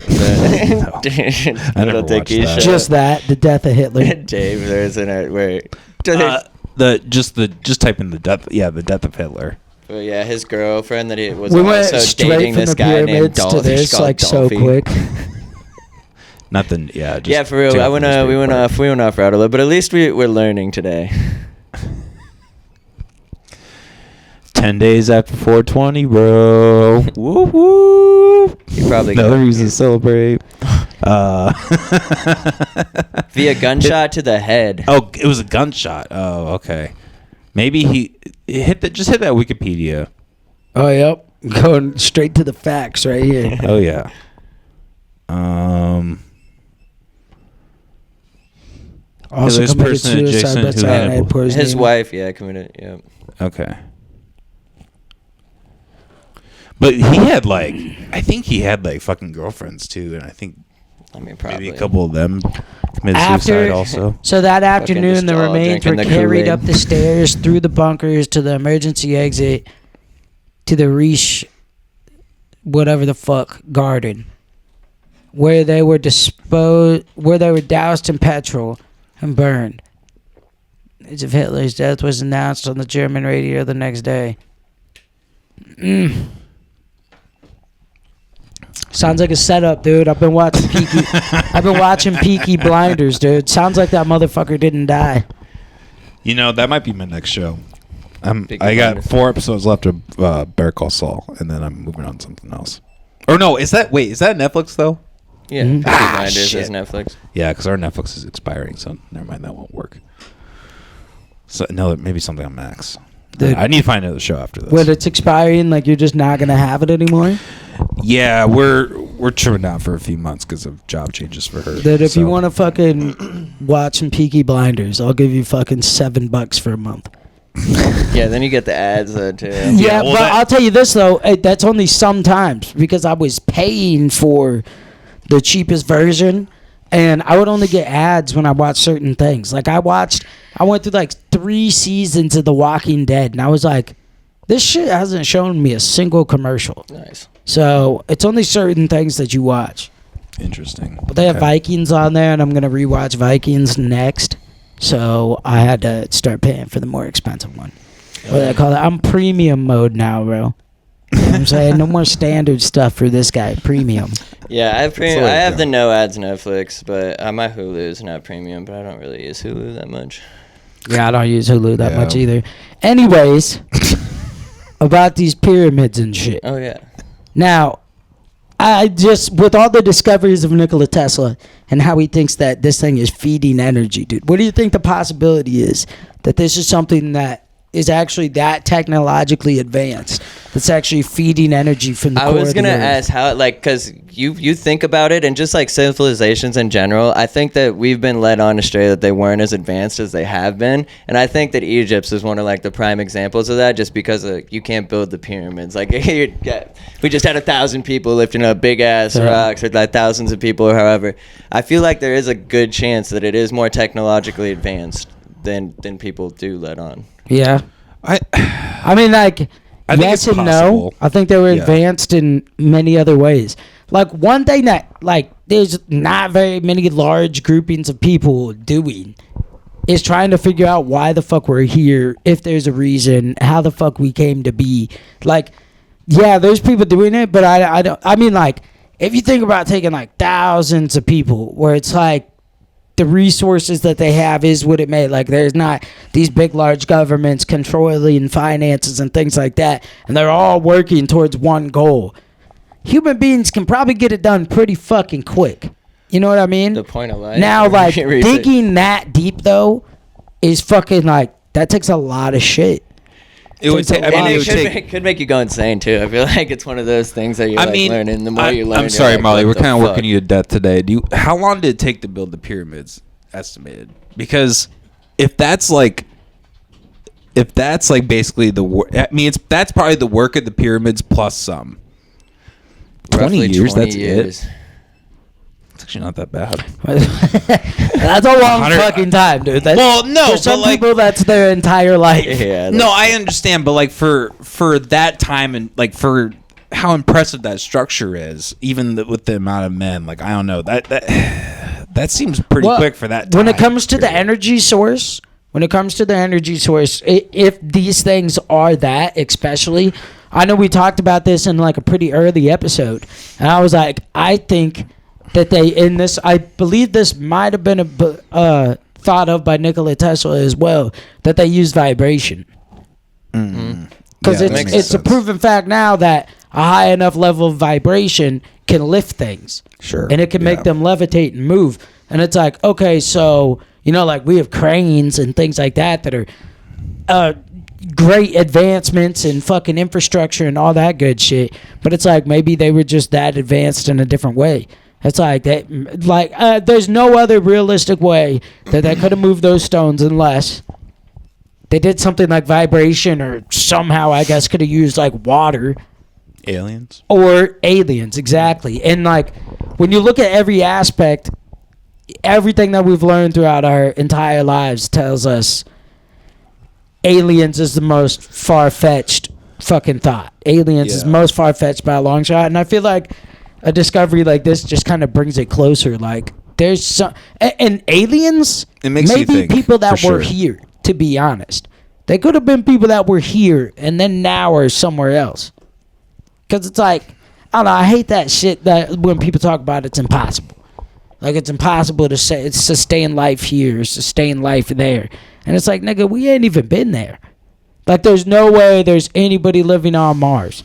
Speaker 2: I never watched that.
Speaker 3: Just that, The Death of Hitler.
Speaker 1: Dave, there's in it where
Speaker 2: just type in the death. Yeah, The Death of Hitler.
Speaker 1: well, yeah, his girlfriend that he was
Speaker 3: We went
Speaker 1: also
Speaker 3: straight
Speaker 1: dating
Speaker 3: from
Speaker 1: this
Speaker 3: the
Speaker 1: guy named
Speaker 3: pyramids to
Speaker 1: Dolphy.
Speaker 3: this like so
Speaker 1: Dolphy.
Speaker 3: quick.
Speaker 2: Nothing. Yeah. Just
Speaker 1: Yeah, for real.
Speaker 2: take
Speaker 1: I
Speaker 2: it
Speaker 1: went.
Speaker 2: from this
Speaker 1: We
Speaker 2: big
Speaker 1: went
Speaker 2: part.
Speaker 1: off. We went off route a little, but at least we're learning today.
Speaker 2: 10 days after 420, bro. Woo woo.
Speaker 1: You probably
Speaker 2: Another
Speaker 1: got-
Speaker 2: reason to celebrate.
Speaker 1: Via gunshot to the head.
Speaker 2: Oh, it was a gunshot. Oh, okay. Maybe he hit that. Just hit that Wikipedia.
Speaker 3: Oh, yep. Going straight to the facts right here.
Speaker 2: Oh yeah.
Speaker 3: Also
Speaker 2: Hitler's
Speaker 3: committed
Speaker 2: person
Speaker 3: suicide
Speaker 2: adjacent
Speaker 3: by
Speaker 2: who
Speaker 3: cyanide
Speaker 2: had-
Speaker 3: poisoning.
Speaker 1: His wife, yeah, committed. Yep.
Speaker 2: Okay. But he had like, I think he had like fucking girlfriends too, and I think
Speaker 1: I mean, probably
Speaker 2: maybe a couple of them committed suicide also.
Speaker 3: So that afternoon,
Speaker 1: just
Speaker 3: the
Speaker 1: all
Speaker 3: remains were
Speaker 1: drinking the
Speaker 3: carried
Speaker 1: Kool-Aid.
Speaker 3: up the stairs, through the bunkers, to the emergency exit, to the Riche, whatever the fuck, garden, where they were doused in petrol and burned. News of Hitler's death was announced on the German radio the next day. Sounds like a setup, dude. I've been watching Peaky Blinders, dude. Sounds like that motherfucker didn't die.
Speaker 2: You know, that might be my next show.
Speaker 1: Peaky
Speaker 2: I got
Speaker 1: Blinders.
Speaker 2: 4 episodes left of Better Call Saul, and then I'm moving on to something else. Or no, is that Netflix though?
Speaker 1: Yeah,
Speaker 3: Mhm.
Speaker 1: Peaky Blinders
Speaker 2: shit.
Speaker 1: is Netflix.
Speaker 2: Yeah, because our Netflix is expiring, so never mind, that won't work. So no, maybe something on Max.
Speaker 3: Dude.
Speaker 2: I need to find another show after this.
Speaker 3: When it's expiring, like you're just not gonna have it anymore.
Speaker 2: Yeah, we're trimming down for a few months because of job changes for her.
Speaker 3: That if you
Speaker 2: so-
Speaker 3: want to fucking watch some Peaky Blinders, I'll give you fucking $7 for a month.
Speaker 1: Yeah, then you get the ads too.
Speaker 3: Yeah,
Speaker 2: well,
Speaker 3: but
Speaker 2: that-
Speaker 3: I'll tell you this though, that's only sometimes because I was paying for the cheapest version, and I would only get ads when I watched certain things. Like I went through like 3 seasons of The Walking Dead, and I was like, this shit hasn't shown me a single commercial.
Speaker 1: Nice.
Speaker 3: So it's only certain things that you watch.
Speaker 2: Interesting.
Speaker 3: But they have
Speaker 2: Okay.
Speaker 3: Vikings on there, and I'm gonna rewatch Vikings next. So I had to start paying for the more expensive one. What do they call it? I'm premium mode now, bro. You know what I'm saying? No more standard stuff for this guy. Premium.
Speaker 1: Yeah, I have
Speaker 2: the way
Speaker 1: I
Speaker 2: to
Speaker 1: have
Speaker 2: go.
Speaker 1: the no ads Netflix, but my Hulu is not premium. But I don't really use Hulu that much.
Speaker 3: Yeah, I don't use Hulu that
Speaker 2: Yeah.
Speaker 3: much either. Anyways, about these pyramids and shit.
Speaker 1: Oh yeah.
Speaker 3: Now, I just, with all the discoveries of Nikola Tesla and how he thinks that this thing is feeding energy, dude, what do you think the possibility is that this is something that is actually that technologically advanced that's actually feeding energy from the
Speaker 1: I
Speaker 3: core
Speaker 1: was
Speaker 3: of the
Speaker 1: gonna
Speaker 3: earth?
Speaker 1: ask how, like, because you think about it, and just like civilizations in general, I think that we've been led on astray that they weren't as advanced as they have been, and I think that Egypt's is one of like the prime examples of that, just because you can't build the pyramids. Like, we just had 1,000 people lifting up big ass
Speaker 3: Yeah.
Speaker 1: rocks, or like thousands of people, or however. I feel like there is a good chance that it is more technologically advanced than people do let on.
Speaker 3: Yeah. I mean, like,
Speaker 2: I think
Speaker 3: yes
Speaker 2: it's
Speaker 3: and no.
Speaker 2: possible.
Speaker 3: I think they were
Speaker 2: Yeah.
Speaker 3: advanced in many other ways. Like, one thing that, like, there's not very many large groupings of people doing is trying to figure out why the fuck we're here, if there's a reason, how the fuck we came to be. Like, yeah, there's people doing it, but I mean, like, if you think about taking, like, thousands of people where it's like, the resources that they have is what it made. Like, there's not these big, large governments controlling finances and things like that, and they're all working towards one goal. Human beings can probably get it done pretty fucking quick. You know what I mean?
Speaker 1: The point of life.
Speaker 3: Now, like, digging that deep, though, is fucking, like, that takes a lot of shit.
Speaker 2: It would take. I mean,
Speaker 1: it could make you go insane too. I feel like it's one of those things that you're learning. The more you learn,
Speaker 2: I'm sorry,
Speaker 1: like,
Speaker 2: Molly. We're kind of working you to death today. How long did it take to build the pyramids? Estimated, because if that's like basically the work. I mean, that's probably the work of the pyramids plus some. 20 years. That's it. It's actually not that bad.
Speaker 3: That's a long fucking time, dude.
Speaker 2: Well, no,
Speaker 3: for some
Speaker 2: but like,
Speaker 3: people, that's their entire life.
Speaker 1: Yeah.
Speaker 2: No, I understand, but like for that time and like for how impressive that structure is, even with the amount of men, like I don't know that seems pretty quick for that time.
Speaker 3: When it comes to the energy source, if these things are that, especially, I know we talked about this in like a pretty early episode, and I was like, I think that I believe this might have been thought of by Nikola Tesla as well, that they use vibration. Because it's a proven fact now that a high enough level of vibration can lift things.
Speaker 2: Sure.
Speaker 3: And it can make them levitate and move. And it's like, okay, so, like we have cranes and things like that are great advancements in fucking infrastructure and all that good shit. But it's like maybe they were just that advanced in a different way. It's like that. There's no other realistic way that they could have moved those stones unless they did something like vibration, or somehow I guess could have used like water.
Speaker 2: Aliens.
Speaker 3: Or aliens, exactly. And like when you look at every aspect, everything that we've learned throughout our entire lives tells us aliens is the most far-fetched fucking thought. Aliens is most far-fetched by a long shot, and I feel like a discovery like this just kind of brings it closer. Like there's some, and aliens,
Speaker 2: it makes
Speaker 3: maybe
Speaker 2: you think,
Speaker 3: people that were here, to be honest. They could have been people that were here and then now are somewhere else. Because it's like, I don't know, I hate that shit that when people talk about it's impossible. Like it's impossible to say it's sustain life here, sustain life there. And it's like, nigga, we ain't even been there. Like there's no way there's anybody living on Mars.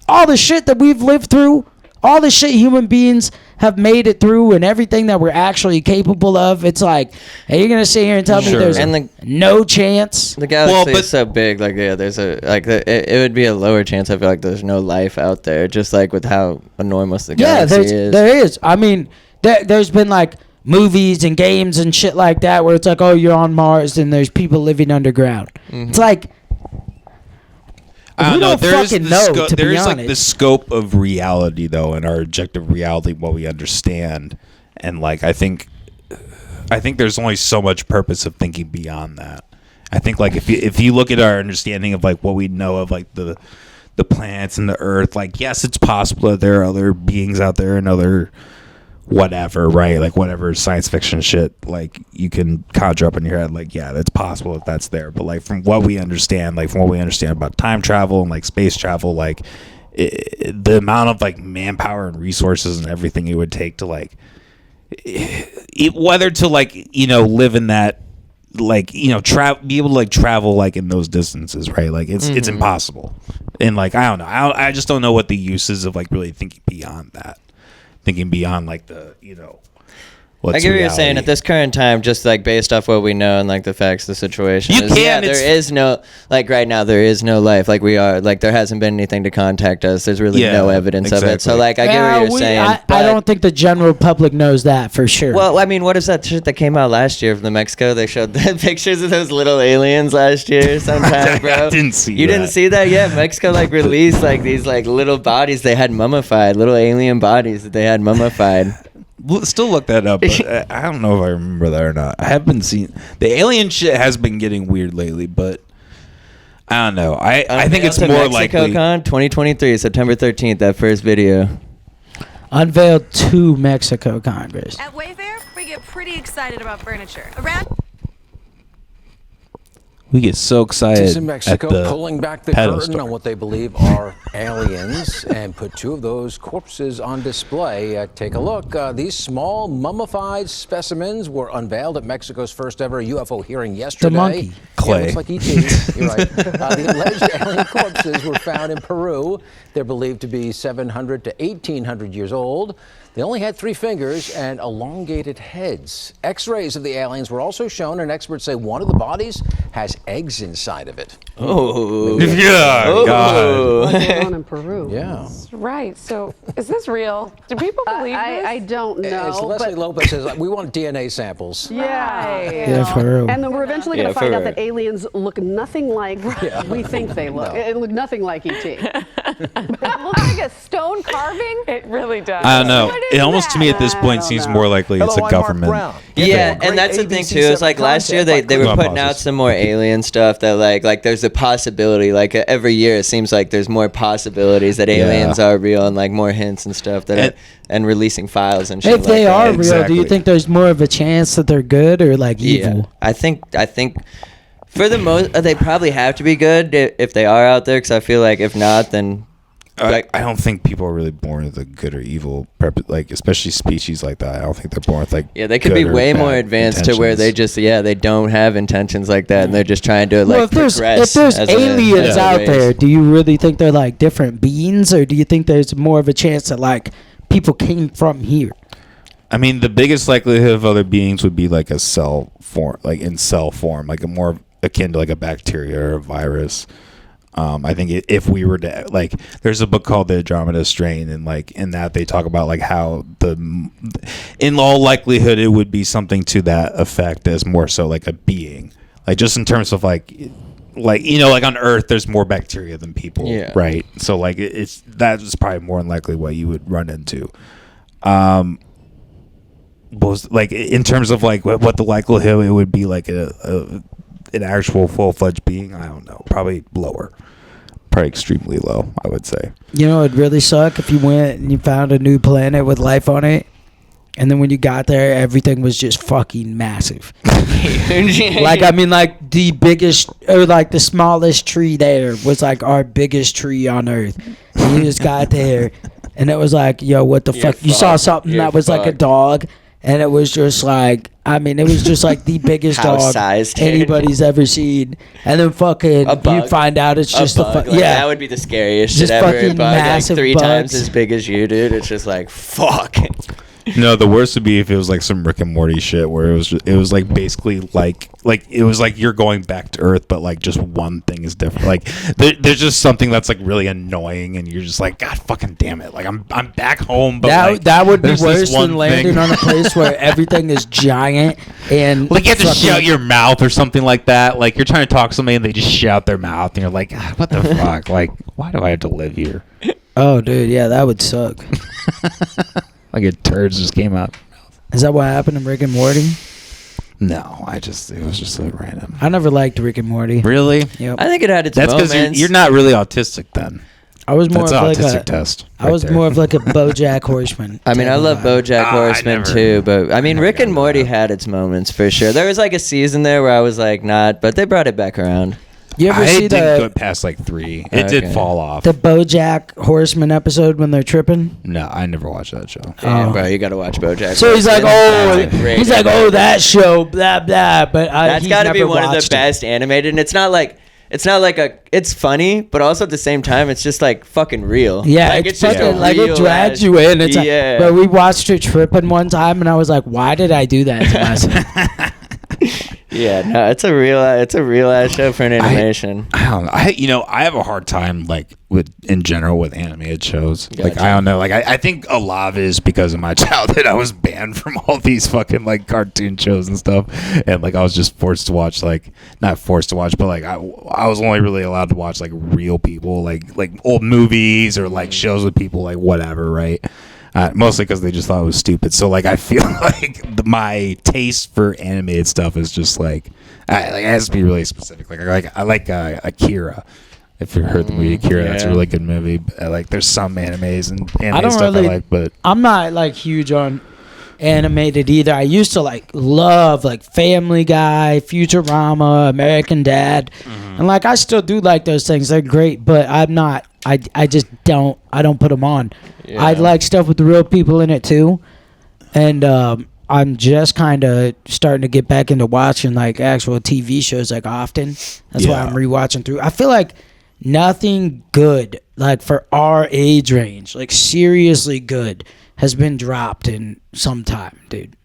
Speaker 3: All the shit that we've lived through, all the shit human beings have made it through, and everything that we're actually capable of, it's like, hey, you're gonna sit here and tell me there's no chance?
Speaker 1: The galaxy is so big. Like, yeah, there's it would be a lower chance. I feel like there's no life out there, just like with how enormous the galaxy is.
Speaker 3: There is. I mean, there's been like movies and games and shit like that where it's like, oh, you're on Mars and there's people living underground. Mm-hmm. It's like,
Speaker 2: I don't know. There's
Speaker 3: like
Speaker 2: the scope of reality, though, and our objective reality, what we understand, and like I think there's only so much purpose of thinking beyond that. I think like if you look at our understanding of like what we know of like the planets and the Earth, like yes, it's possible that there are other beings out there and other whatever, right? Like whatever science fiction shit like you can conjure up in your head, like yeah, that's possible if that's there. But like from what we understand about time travel and like space travel, like the amount of like manpower and resources and everything it would take to like whether to like live in that, like be able to like travel like in those distances, right? Like it's impossible. And like I don't know, I just don't know what the use is of like really thinking beyond that. Thinking beyond like the what's
Speaker 1: I get what
Speaker 2: reality.
Speaker 1: you're saying. At this current time, just like based off what we know and like the facts of the situation, there is no, like right now there is no life. Like we are, like there hasn't been anything to contact us. There's really no evidence of it. So like I get what you're saying.
Speaker 3: I don't think the general public knows that for sure.
Speaker 1: Well, I mean, what is that shit that came out last year from the Mexico? They showed the pictures of those little aliens last year sometime, bro.
Speaker 2: I didn't see
Speaker 1: You didn't see that? Yeah, Mexico like released like these like little bodies they had mummified, little alien bodies that they had mummified.
Speaker 2: Still look that up, but I don't know if I remember that or not. I have been seeing the alien shit has been getting weird lately, but I don't know. I think it's more likely.
Speaker 1: MexicoCon 2023, September 13th. That first video
Speaker 3: unveiled to Mexico Congress.
Speaker 5: At Wayfair, we get pretty excited about furniture.
Speaker 2: We get so excited
Speaker 5: Police in Mexico
Speaker 2: at the
Speaker 5: pulling back the
Speaker 2: pedo
Speaker 5: curtain
Speaker 2: store.
Speaker 5: on what they believe are aliens and put 2 of those corpses on display. Take a look. These small mummified specimens were unveiled at Mexico's first ever UFO hearing yesterday.
Speaker 3: monkey.
Speaker 2: Clay.
Speaker 5: Yeah, looks like ET. You're right. The alleged alien corpses were found in Peru. They're believed to be 700 to 1,800 years old. They only had 3 fingers and elongated heads. X-rays of the aliens were also shown, and experts say one of the bodies has eggs inside of it.
Speaker 1: Oh.
Speaker 2: Yeah, God.
Speaker 6: What's going on in Peru?
Speaker 5: Yeah.
Speaker 7: Right. So, is this real? Do people believe this?
Speaker 6: I don't know.
Speaker 5: As Leslie Lopez says, we want DNA samples.
Speaker 6: Yeah.
Speaker 3: Yeah, for real.
Speaker 6: And then we're eventually going
Speaker 1: Yeah,
Speaker 6: to find
Speaker 1: for
Speaker 6: out
Speaker 1: real.
Speaker 6: that aliens look nothing like we think they look. It look nothing like ET.
Speaker 7: It looks like a stone carving. It really does.
Speaker 2: I don't know.
Speaker 7: What
Speaker 2: It
Speaker 7: is
Speaker 2: almost to me at this
Speaker 6: I
Speaker 2: point
Speaker 6: don't
Speaker 2: seems
Speaker 6: know.
Speaker 2: more likely it's
Speaker 8: Hello,
Speaker 2: a
Speaker 8: I'm Mark
Speaker 2: government.
Speaker 8: Brown.
Speaker 1: Yeah,
Speaker 8: Great
Speaker 1: and that's the thing
Speaker 8: ABC
Speaker 1: too. It's like
Speaker 8: 7
Speaker 1: last year they
Speaker 8: content
Speaker 1: were
Speaker 2: by
Speaker 1: putting out
Speaker 2: pauses.
Speaker 1: some more alien stuff that like there's a possibility. Like every year it seems like there's more possibilities that aliens are real and like more hints and stuff that and releasing files and shit.
Speaker 3: If they
Speaker 1: like
Speaker 3: are
Speaker 1: that.
Speaker 3: real, do
Speaker 2: Exactly.
Speaker 3: you think there's more of a chance that they're good or like
Speaker 1: Yeah,
Speaker 3: evil?
Speaker 1: I think for the most they probably have to be good if they are out there. Because I feel like if not, then
Speaker 2: I don't think people are really born with a good or evil, like especially species like that. I don't think they're born with like
Speaker 1: yeah, they could be
Speaker 2: good or
Speaker 1: way
Speaker 2: bad
Speaker 1: more advanced to where they
Speaker 2: intentions.
Speaker 1: just they don't have intentions like that and they're just trying to like
Speaker 3: Well, if there's
Speaker 1: progress.
Speaker 3: aliens
Speaker 1: as a
Speaker 3: out
Speaker 1: race.
Speaker 3: there, do you really think they're like different beings, or do you think there's more of a chance that like people came from here?
Speaker 2: I mean, the biggest likelihood of other beings would be like a cell form, like in cell form, like a more akin to like a bacteria or a virus. I think if we were to like, there's a book called The Andromeda Strain, and like in that they talk about like how in all likelihood it would be something to that effect as more so like a being, like just in terms of like like on Earth there's more bacteria than people, right? So like it's that's probably more than likely what you would run into. Was like in terms of like what the likelihood it would be like an actual full-fledged being, I don't know, probably lower, probably extremely low, I would say.
Speaker 3: You know, it'd really suck if you went and you found a new planet with life on it, and then when you got there, everything was just fucking massive. Like, I mean, like the biggest or like the smallest tree there was like our biggest tree on Earth. And you just got there, and it was like, yo, what the fuck? You saw something that was like a dog. And it was just like, I mean, it was just like the biggest dog
Speaker 1: House-sized, dude.
Speaker 3: anybody's ever seen. And then fucking,
Speaker 1: A bug.
Speaker 3: you find out it's just the
Speaker 1: bug.
Speaker 3: fuck.
Speaker 1: Like,
Speaker 3: Yeah.
Speaker 1: that would be the scariest
Speaker 3: Just
Speaker 1: shit ever. A
Speaker 3: fucking
Speaker 1: bug, like
Speaker 3: massive
Speaker 1: 3 times
Speaker 3: bugs.
Speaker 1: as big as you, dude. It's just like fuck.
Speaker 2: No, the worst would be if it was like some Rick and Morty shit where it was like basically like it was like you're going back to Earth, but like just one thing is different. Like there's just something that's like really annoying, and you're just like, God fucking damn it! Like I'm back home, but like,
Speaker 3: that would be
Speaker 2: there's this
Speaker 3: worse than
Speaker 2: one
Speaker 3: landing
Speaker 2: thing.
Speaker 3: on a place where everything is giant and
Speaker 2: Like you have to
Speaker 3: fucking-
Speaker 2: shout your mouth or something like that. Like you're trying to talk to somebody and they just shout their mouth, and you're like, ah, what the fuck? Like, why do I have to live here?
Speaker 3: Oh, dude, yeah, that would suck.
Speaker 2: Like a turd just came out.
Speaker 3: Is that what happened in Rick and Morty?
Speaker 2: No, it was just so random.
Speaker 3: I never liked Rick and Morty.
Speaker 2: Really?
Speaker 3: Yep.
Speaker 1: I think it had its
Speaker 2: That's because
Speaker 1: moments.
Speaker 2: you're not really autistic then.
Speaker 3: I was more
Speaker 2: That's
Speaker 3: of
Speaker 2: an
Speaker 3: like
Speaker 2: autistic
Speaker 3: a.
Speaker 2: test.
Speaker 3: I was more of like a BoJack Horseman.
Speaker 1: I mean,
Speaker 3: type
Speaker 1: I
Speaker 3: of
Speaker 1: love
Speaker 3: vibe.
Speaker 1: BoJack
Speaker 2: I
Speaker 1: Horseman
Speaker 2: never-
Speaker 1: too, but I mean,
Speaker 2: never
Speaker 1: Rick and
Speaker 2: got
Speaker 1: Morty
Speaker 2: into that.
Speaker 1: had its moments for sure. There was like a season there where I was like, not, but they brought it back around.
Speaker 3: You ever
Speaker 2: I
Speaker 3: see
Speaker 2: didn't go
Speaker 3: the
Speaker 2: past like 3. It did
Speaker 1: Okay.
Speaker 2: fall off.
Speaker 3: BoJack Horseman episode when they're tripping?
Speaker 2: No, I never watched that show.
Speaker 1: Yeah,
Speaker 3: Oh.
Speaker 1: bro, you gotta watch BoJack.
Speaker 3: So he's like,
Speaker 1: Horseman.
Speaker 3: oh,
Speaker 1: That's a great
Speaker 3: he's like,
Speaker 1: episode.
Speaker 3: oh, that show, blah blah. But
Speaker 1: That's
Speaker 3: he's
Speaker 1: got to be
Speaker 3: never
Speaker 1: one of the
Speaker 3: watched it.
Speaker 1: best animated, and it's not like it's funny, but also at the same time, it's just like fucking real.
Speaker 3: Yeah,
Speaker 1: like,
Speaker 3: it's
Speaker 1: just a
Speaker 3: fucking like it
Speaker 1: real
Speaker 3: drags
Speaker 1: ass-
Speaker 3: you in. It's
Speaker 1: yeah.
Speaker 3: like, but we watched it tripping one time, and I was like, why did I do that to myself?
Speaker 1: Yeah, no, it's a real ass show for an animation.
Speaker 2: I don't know. I have a hard time like in general with animated shows. Like
Speaker 1: Gotcha.
Speaker 2: I don't know. Like I think a lot of it is because of my childhood. I was banned from all these fucking like cartoon shows and stuff, and like I was just forced to watch not forced to watch, but like I was only really allowed to watch like real people, like old movies or like shows with people, like whatever, right? Mostly because they just thought it was stupid. So like I feel like my taste for animated stuff is just like it has to be really specific. Like I like Akira. If you heard the movie Akira, that's a
Speaker 1: Yeah.
Speaker 2: really good movie. Like there's some animes and
Speaker 3: I
Speaker 2: anime
Speaker 3: don't
Speaker 2: stuff
Speaker 3: really
Speaker 2: I like, but
Speaker 3: I'm not like huge on animated either. I used to like love like Family Guy, Futurama, American Dad, and like I still do like those things. They're great, but I'm not. I just don't. I don't put them on.
Speaker 1: Yeah.
Speaker 3: I like stuff with the real people in it too, and I'm just kind of starting to get back into watching like actual TV shows like often. That's why I'm rewatching through. I feel like nothing good like for our age range, like seriously good, has been dropped in some time, dude.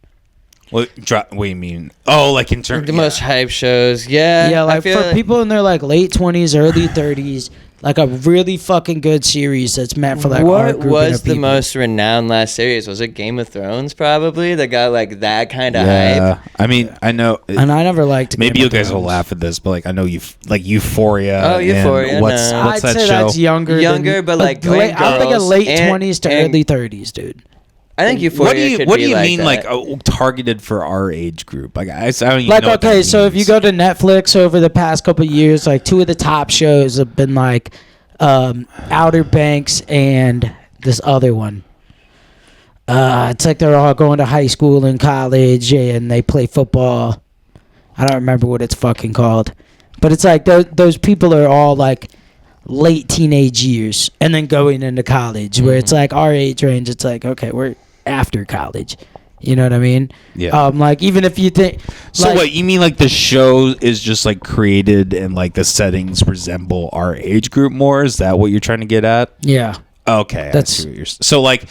Speaker 2: What do you mean? Oh, like in terms
Speaker 1: The most hype shows. Yeah.
Speaker 3: Yeah,
Speaker 1: I
Speaker 3: like
Speaker 1: feel
Speaker 3: for people in their like late 20s, early 30s, like a really fucking good series that's meant for like our
Speaker 1: What
Speaker 3: grouping
Speaker 1: was
Speaker 3: of
Speaker 1: the
Speaker 3: people.
Speaker 1: most renowned last series? Was it Game of Thrones? Probably that got like that kind of
Speaker 2: Yeah,
Speaker 1: hype.
Speaker 2: I mean, I know.
Speaker 3: And I never liked
Speaker 2: Maybe
Speaker 3: Game
Speaker 2: you
Speaker 3: of
Speaker 2: guys will
Speaker 3: Thrones.
Speaker 2: laugh at this, but like I know you like Euphoria.
Speaker 1: Oh, Euphoria,
Speaker 2: And what's
Speaker 1: no.
Speaker 2: what's
Speaker 3: I'd
Speaker 2: that
Speaker 3: say
Speaker 2: show?
Speaker 3: that's younger,
Speaker 1: But like
Speaker 3: I'm thinking
Speaker 1: girls
Speaker 3: late
Speaker 1: and-
Speaker 3: 20s to
Speaker 1: and-
Speaker 3: early 30s, dude.
Speaker 1: I think Euphoria.
Speaker 2: What do you mean
Speaker 1: that.
Speaker 2: like targeted for our age group? Like I don't even
Speaker 3: Like
Speaker 2: know what that
Speaker 3: okay, so if you
Speaker 2: means.
Speaker 3: go to Netflix over the past couple of years, like two of the top shows have been like Outer Banks and this other one. It's like they're all going to high school and college and they play football. I don't remember what it's fucking called, but it's like those people are all like late teenage years and then going into college, where it's like our age range. It's like okay, we're after college. You know what I mean?
Speaker 2: Yeah.
Speaker 3: Like even if you think,
Speaker 2: So
Speaker 3: like,
Speaker 2: what you mean? Like the show is just like created and like the settings resemble our age group more? Is that what you're trying to get at?
Speaker 3: Yeah.
Speaker 2: Okay,
Speaker 3: That's-
Speaker 2: I see what you're so like.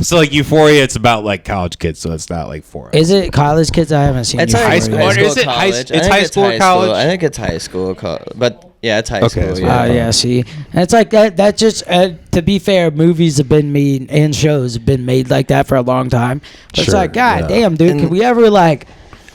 Speaker 2: So like Euphoria, it's about like college kids, so it's not like for us.
Speaker 3: Is it college kids? I haven't seen
Speaker 1: It's
Speaker 3: Euphoria.
Speaker 1: high
Speaker 2: school.
Speaker 1: school,
Speaker 2: Or is it high-
Speaker 1: college.
Speaker 2: it's
Speaker 1: I think
Speaker 2: high school or college?
Speaker 1: I think it's high school, but yeah, it's high
Speaker 2: Okay,
Speaker 1: school.
Speaker 2: that's
Speaker 1: Yeah.
Speaker 3: Yeah, see, and it's like that. That just to be fair, movies have been made and shows have been made like that for a long time. But it's
Speaker 2: Sure,
Speaker 3: like, God
Speaker 2: yeah.
Speaker 3: damn, dude, can we ever like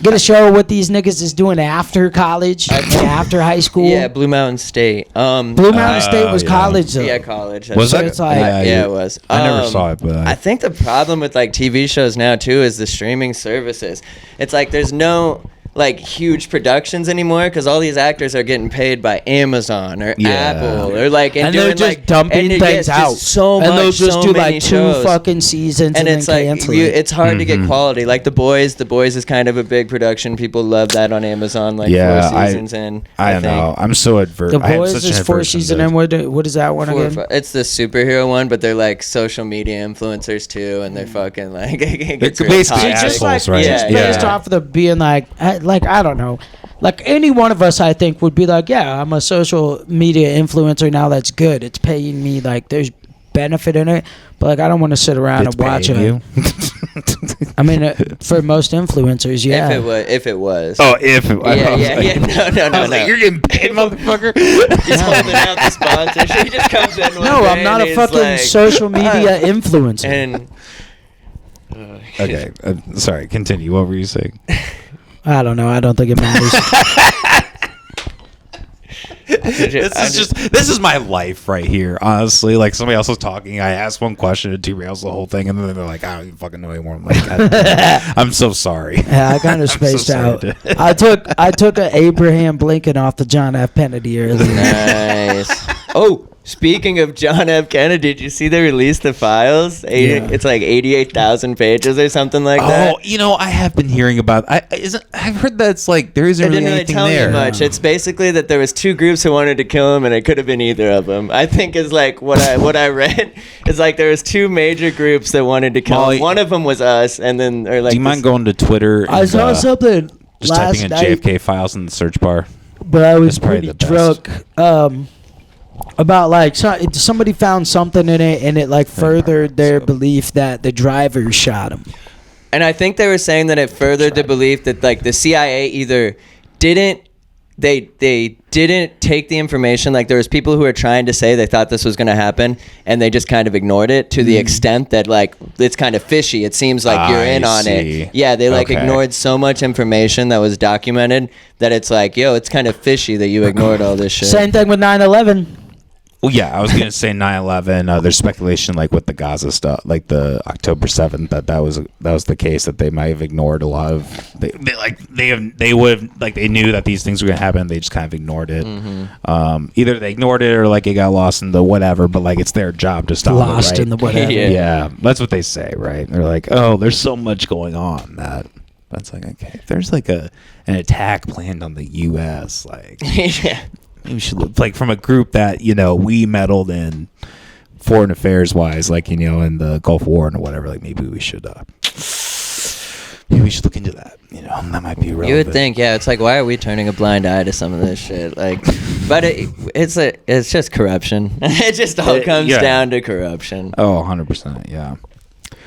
Speaker 3: get a show what these niggas is doing after college, and after high school?
Speaker 1: Yeah, Blue Mountain State.
Speaker 3: Blue Mountain State was
Speaker 2: yeah.
Speaker 3: college though.
Speaker 1: Yeah, college.
Speaker 2: Was
Speaker 3: So
Speaker 2: that?
Speaker 3: it's like-
Speaker 1: Yeah, it was.
Speaker 2: I never saw it, but
Speaker 1: I think the problem with like TV shows now too is the streaming services. It's like there's no like huge productions anymore because all these actors are getting paid by Amazon or
Speaker 2: Yeah.
Speaker 1: Apple or like
Speaker 3: and
Speaker 1: doing
Speaker 3: they're just
Speaker 1: like
Speaker 3: dumping
Speaker 1: and
Speaker 3: things
Speaker 1: just
Speaker 3: out.
Speaker 1: so
Speaker 3: and
Speaker 1: much,
Speaker 3: they'll just
Speaker 1: so
Speaker 3: do
Speaker 1: many
Speaker 3: like
Speaker 1: shows.
Speaker 3: 2 fucking seasons
Speaker 1: And
Speaker 3: and
Speaker 1: it's
Speaker 3: then
Speaker 1: like
Speaker 3: cancel it.
Speaker 1: it's hard to get quality. Like The Boys is kind of a big production. People love that on Amazon. Like
Speaker 2: Yeah,
Speaker 1: 4 seasons in.
Speaker 2: I don't know. I'm so adverse.
Speaker 3: The
Speaker 2: I am
Speaker 3: Boys
Speaker 2: such
Speaker 3: is
Speaker 2: an
Speaker 3: 4
Speaker 2: aversion
Speaker 3: season
Speaker 2: to-
Speaker 3: and what is that one again?
Speaker 1: It's the superhero one, but they're like social media influencers too, and they're fucking like it gets real
Speaker 2: basically
Speaker 1: toxic.
Speaker 3: Just like
Speaker 2: assholes, right?
Speaker 3: just
Speaker 1: Yeah,
Speaker 3: based
Speaker 1: yeah.
Speaker 3: off of the being like I don't know, like any one of us I think would be like, yeah, I'm a social media influencer now. That's good. It's paying me, like there's benefit in it, but like I don't want to sit around
Speaker 2: It's
Speaker 3: and watch
Speaker 2: paying
Speaker 3: it.
Speaker 2: you.
Speaker 3: I mean, for most influencers, yeah.
Speaker 1: If it was.
Speaker 2: Oh, if it,
Speaker 1: Yeah. No.
Speaker 2: I was like, you're getting paid, motherfucker.
Speaker 1: He's holding out the sponsorship. He just comes in. One
Speaker 3: No,
Speaker 1: day
Speaker 3: I'm not
Speaker 1: and
Speaker 3: a
Speaker 1: he's
Speaker 3: fucking
Speaker 1: like,
Speaker 3: social media influencer.
Speaker 1: And
Speaker 2: Okay, sorry. Continue. What were you saying?
Speaker 3: I don't know. I don't think it matters.
Speaker 2: This is my life right here. Honestly, like somebody else was talking, I asked one question, it derails the whole thing, and then they're like, I don't even fucking know anymore. I'm like, God damn. I'm so sorry.
Speaker 3: Yeah, I kind of
Speaker 2: so
Speaker 3: spaced
Speaker 2: sorry,
Speaker 3: out.
Speaker 2: dude.
Speaker 3: I took an Abraham Lincoln off the John F. Kennedy earlier.
Speaker 1: nice. Oh, speaking of John F. Kennedy, did you see they released the files?
Speaker 3: Yeah.
Speaker 1: It's like 88,000 pages or something like that.
Speaker 2: Oh, you know, I have been hearing about. I've heard that it's like there isn't
Speaker 1: It
Speaker 2: really
Speaker 1: didn't really
Speaker 2: anything
Speaker 1: tell
Speaker 2: there.
Speaker 1: you much. It's basically that there was 2 groups who wanted to kill him, and it could have been either of them. I think is like what I read is like there was 2 major groups that wanted to kill
Speaker 2: Molly,
Speaker 1: him. One of them was us, and then or like
Speaker 2: Do you mind going to Twitter? And,
Speaker 3: I saw something
Speaker 2: just
Speaker 3: last
Speaker 2: typing in
Speaker 3: night,
Speaker 2: JFK files in the search bar.
Speaker 3: but I was
Speaker 2: That's probably
Speaker 3: pretty
Speaker 2: the best.
Speaker 3: drunk. About like somebody found something in it, and it like furthered their belief that the driver shot him.
Speaker 1: And I think they were saying that it furthered the belief that like the CIA either didn't they didn't take the information. Like there was people who were trying to say they thought this was going to happen, and they just kind of ignored it to the extent that like it's kind of fishy. It seems like you're in on
Speaker 2: see.
Speaker 1: it. Yeah, they like
Speaker 2: Okay.
Speaker 1: ignored so much information that was documented that it's like, yo, it's kind of fishy that you ignored all this shit.
Speaker 3: Same thing with 9/11.
Speaker 2: Well, yeah, I was gonna say 9/11. There's speculation like with the Gaza stuff, like the October 7th, that was the case, that they might have ignored a lot of they knew that these things were gonna happen. They just kind of ignored it. Either they ignored it or like it got lost in the whatever. But like it's their job to stop
Speaker 3: Lost
Speaker 2: it, right?
Speaker 3: in the whatever.
Speaker 2: Yeah, that's what they say, right? They're like, oh, there's so much going on that. That's like, okay, if there's like an attack planned on the U.S., like,
Speaker 1: Yeah.
Speaker 2: maybe we should, like, from a group that, we meddled in foreign affairs wise, like, in the Gulf War and whatever, like, maybe we should look into that, that might be relevant.
Speaker 1: You would think, yeah, it's like, why are we turning a blind eye to some of this shit? Like, but it's just corruption. It just all comes down to corruption.
Speaker 2: Oh, 100%, yeah.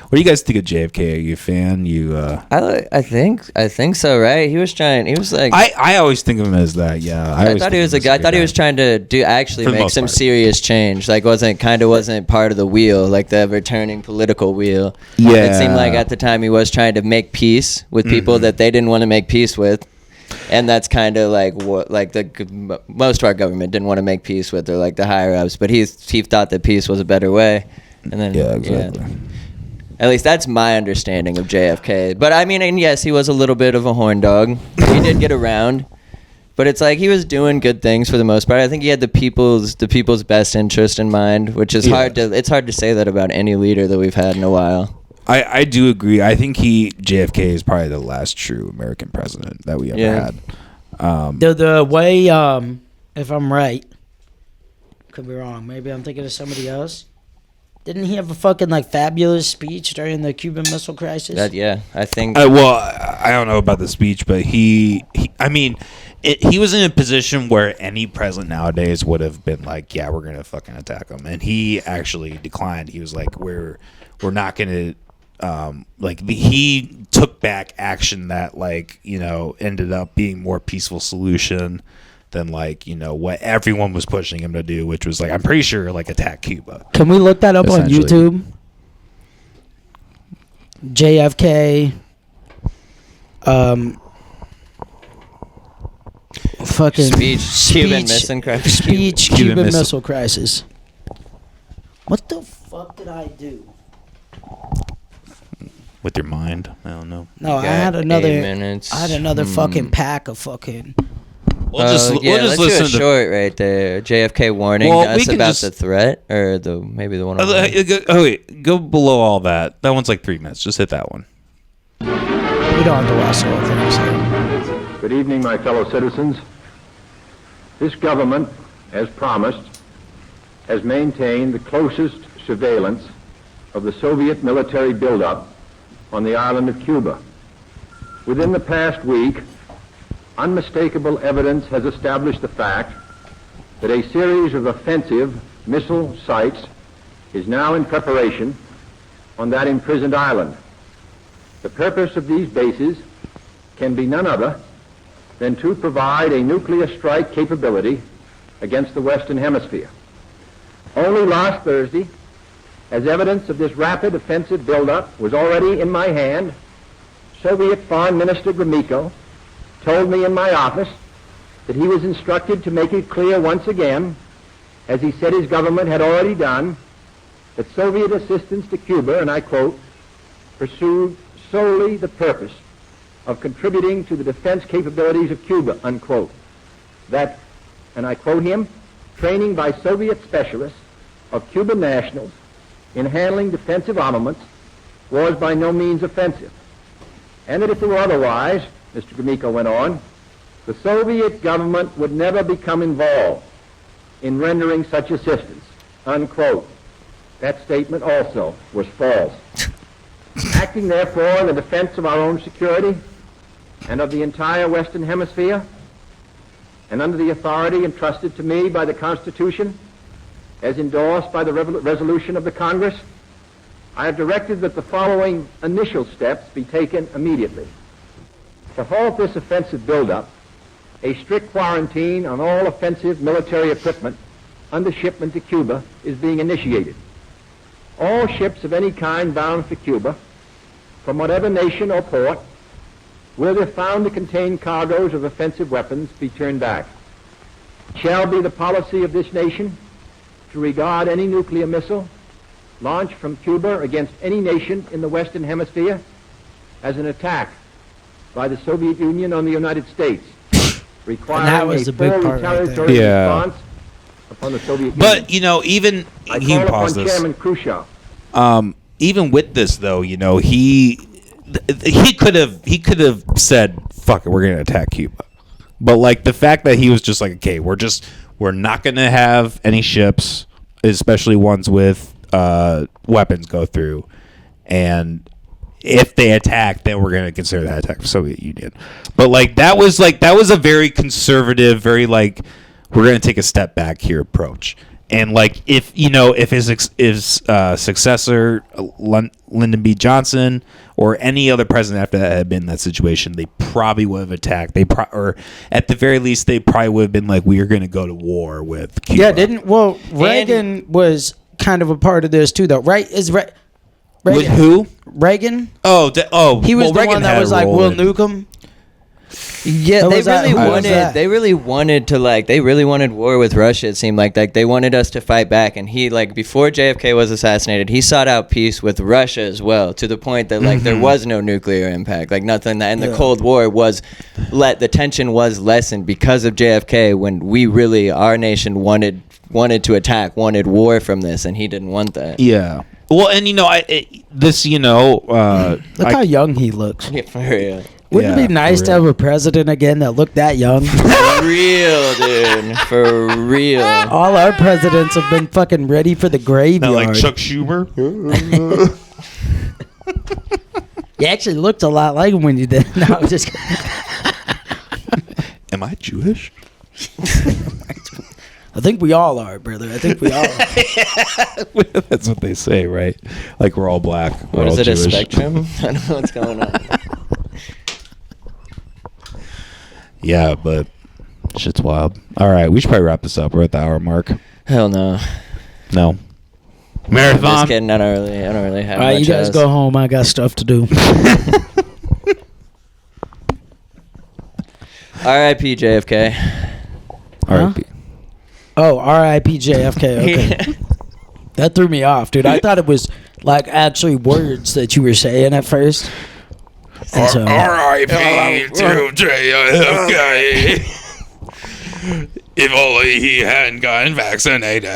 Speaker 2: What do you guys think of JFK? Are you a fan?
Speaker 1: I think so, right? He was like,
Speaker 2: I always think of him as that. Yeah,
Speaker 1: I thought he was a guy. I thought he was trying to make some serious change. Like wasn't part of the wheel, like the returning political wheel.
Speaker 2: Yeah,
Speaker 1: it seemed like at the time he was trying to make peace with people that they didn't want to make peace with. And that's kind of like what, like most of our government didn't want to make peace with, or like the higher ups. But he thought that peace was a better way. And then
Speaker 2: exactly.
Speaker 1: Yeah. At least that's my understanding of JFK. But I mean, and yes, he was a little bit of a horn dog. He did get around, but it's like he was doing good things for the most part. I think he had the people's best interest in mind, which is hard to say that about any leader that we've had in a while.
Speaker 2: I do agree. I think JFK is probably the last true American president that we ever had.
Speaker 3: The way, if I'm right, could be wrong. Maybe I'm thinking of somebody else. Didn't he have a fucking fabulous speech during the Cuban Missile Crisis?
Speaker 1: I think.
Speaker 2: Well, I don't know about the speech, but he was in a position where any president nowadays would have been like, yeah, we're gonna fucking attack him, and he actually declined. He was like, we're not gonna. He took back action that ended up being more peaceful solution than what everyone was pushing him to do, which was I'm pretty sure attack Cuba.
Speaker 3: Can we look that up on YouTube? JFK fucking Cuban Missile Crisis. What the fuck did I do?
Speaker 2: With your mind? I don't know.
Speaker 3: No, I had another fucking pack of fucking.
Speaker 1: Let's do a short right there. JFK warning us about the threat, or maybe the one.
Speaker 2: Go below all that. That one's 3 minutes. Just hit that one.
Speaker 3: We don't have to watch the whole thing. So.
Speaker 8: Good evening, my fellow citizens. This government, as promised, has maintained the closest surveillance of the Soviet military buildup on the island of Cuba. Within the past week, unmistakable evidence has established the fact that a series of offensive missile sites is now in preparation on that imprisoned island. The purpose of these bases can be none other than to provide a nuclear strike capability against the Western Hemisphere. Only last Thursday, as evidence of this rapid offensive buildup was already in my hand, Soviet Foreign Minister Gromyko told me in my office that he was instructed to make it clear once again, as he said his government had already done, that Soviet assistance to Cuba, and I quote, pursued solely the purpose of contributing to the defense capabilities of Cuba, unquote. That, and I quote him, training by Soviet specialists of Cuban nationals in handling defensive armaments was by no means offensive. And that if it were otherwise, Mr. Gromyko went on, the Soviet government would never become involved in rendering such assistance, unquote. That statement also was false. Acting, therefore, in the defense of our own security and of the entire Western Hemisphere, and under the authority entrusted to me by the Constitution, as endorsed by the resolution of the Congress, I have directed that the following initial steps be taken immediately. To halt this offensive buildup, a strict quarantine on all offensive military equipment under shipment to Cuba is being initiated. All ships of any kind bound for Cuba, from whatever nation or port, will, if found to contain cargoes of offensive weapons, be turned back. It shall be the policy of this nation to regard any nuclear missile launched from Cuba against any nation in the Western Hemisphere as an attack by the Soviet Union on the United States, requiring
Speaker 3: that was
Speaker 8: a
Speaker 3: the big
Speaker 8: full
Speaker 3: part right there.
Speaker 8: retaliatory
Speaker 2: Yeah.
Speaker 8: response upon the Soviet Union.
Speaker 2: But even
Speaker 8: I
Speaker 2: he
Speaker 8: call
Speaker 2: can
Speaker 8: upon
Speaker 2: pause this.
Speaker 8: Chairman Khrushchev.
Speaker 2: Even with this though, he could have said, "Fuck it, we're gonna attack Cuba," but like the fact that he was just like, "Okay, we're not gonna have any ships, especially ones with weapons, go through, and if they attack, then we're gonna consider that attack for Soviet Union." But that was a very conservative, very we're gonna take a step back here approach. And if his successor, Lyndon B. Johnson, or any other president after that had been in that situation, they probably would have attacked. Or at the very least, they probably would have been like, "We are going to go to war with Cuba."
Speaker 3: Yeah, Reagan was kind of a part of this too, though, right? Reagan,
Speaker 2: with who?
Speaker 3: Reagan.
Speaker 2: He
Speaker 3: was the
Speaker 2: Reagan
Speaker 3: one that
Speaker 2: had
Speaker 3: was
Speaker 2: a
Speaker 3: like,
Speaker 2: role
Speaker 3: "We'll
Speaker 2: in-
Speaker 3: nuke them."
Speaker 1: Yeah,
Speaker 3: Who
Speaker 1: they
Speaker 3: was that?
Speaker 1: really
Speaker 3: Who was
Speaker 1: wanted.
Speaker 3: that?
Speaker 1: They really wanted to They really wanted war with Russia. It seemed like they wanted us to fight back. And he before JFK was assassinated, he sought out peace with Russia as well. To the point that there was no nuclear impact, nothing. And the Cold War the tension was lessened because of JFK. When our nation wanted to attack, wanted war from this, and he didn't want that.
Speaker 2: Yeah. Well, and
Speaker 3: Look how young he looks.
Speaker 1: Yeah, for real.
Speaker 3: Wouldn't it be nice to have a president again that looked that young?
Speaker 1: For real, dude. For real.
Speaker 3: All our presidents have been fucking ready for the graveyard.
Speaker 2: like Chuck Schumer.
Speaker 3: You actually looked a lot like him when you did. No, I'm just kidding.
Speaker 2: Am I Jewish?
Speaker 3: I think we all are, brother. I think we all are.
Speaker 2: That's what they say, right? Like we're all black. We're
Speaker 1: What is
Speaker 2: all
Speaker 1: it,
Speaker 2: Jewish.
Speaker 1: a spectrum? I don't know what's going on.
Speaker 2: Yeah, but shit's wild. All right, we should probably wrap this up. We're at the hour mark.
Speaker 1: Hell no.
Speaker 2: No.
Speaker 1: Just
Speaker 2: Marathon.
Speaker 1: kidding. I don't really have
Speaker 3: All right,
Speaker 1: much
Speaker 3: you guys
Speaker 1: else.
Speaker 3: go home. I got stuff to do.
Speaker 1: R.I.P. JFK.
Speaker 2: R.I.P.
Speaker 3: Oh, R.I.P. JFK. Okay. That threw me off, dude. I thought it was actually words that you were saying at first. And so-
Speaker 2: R.I.P. to JFK. If only he hadn't gotten vaccinated.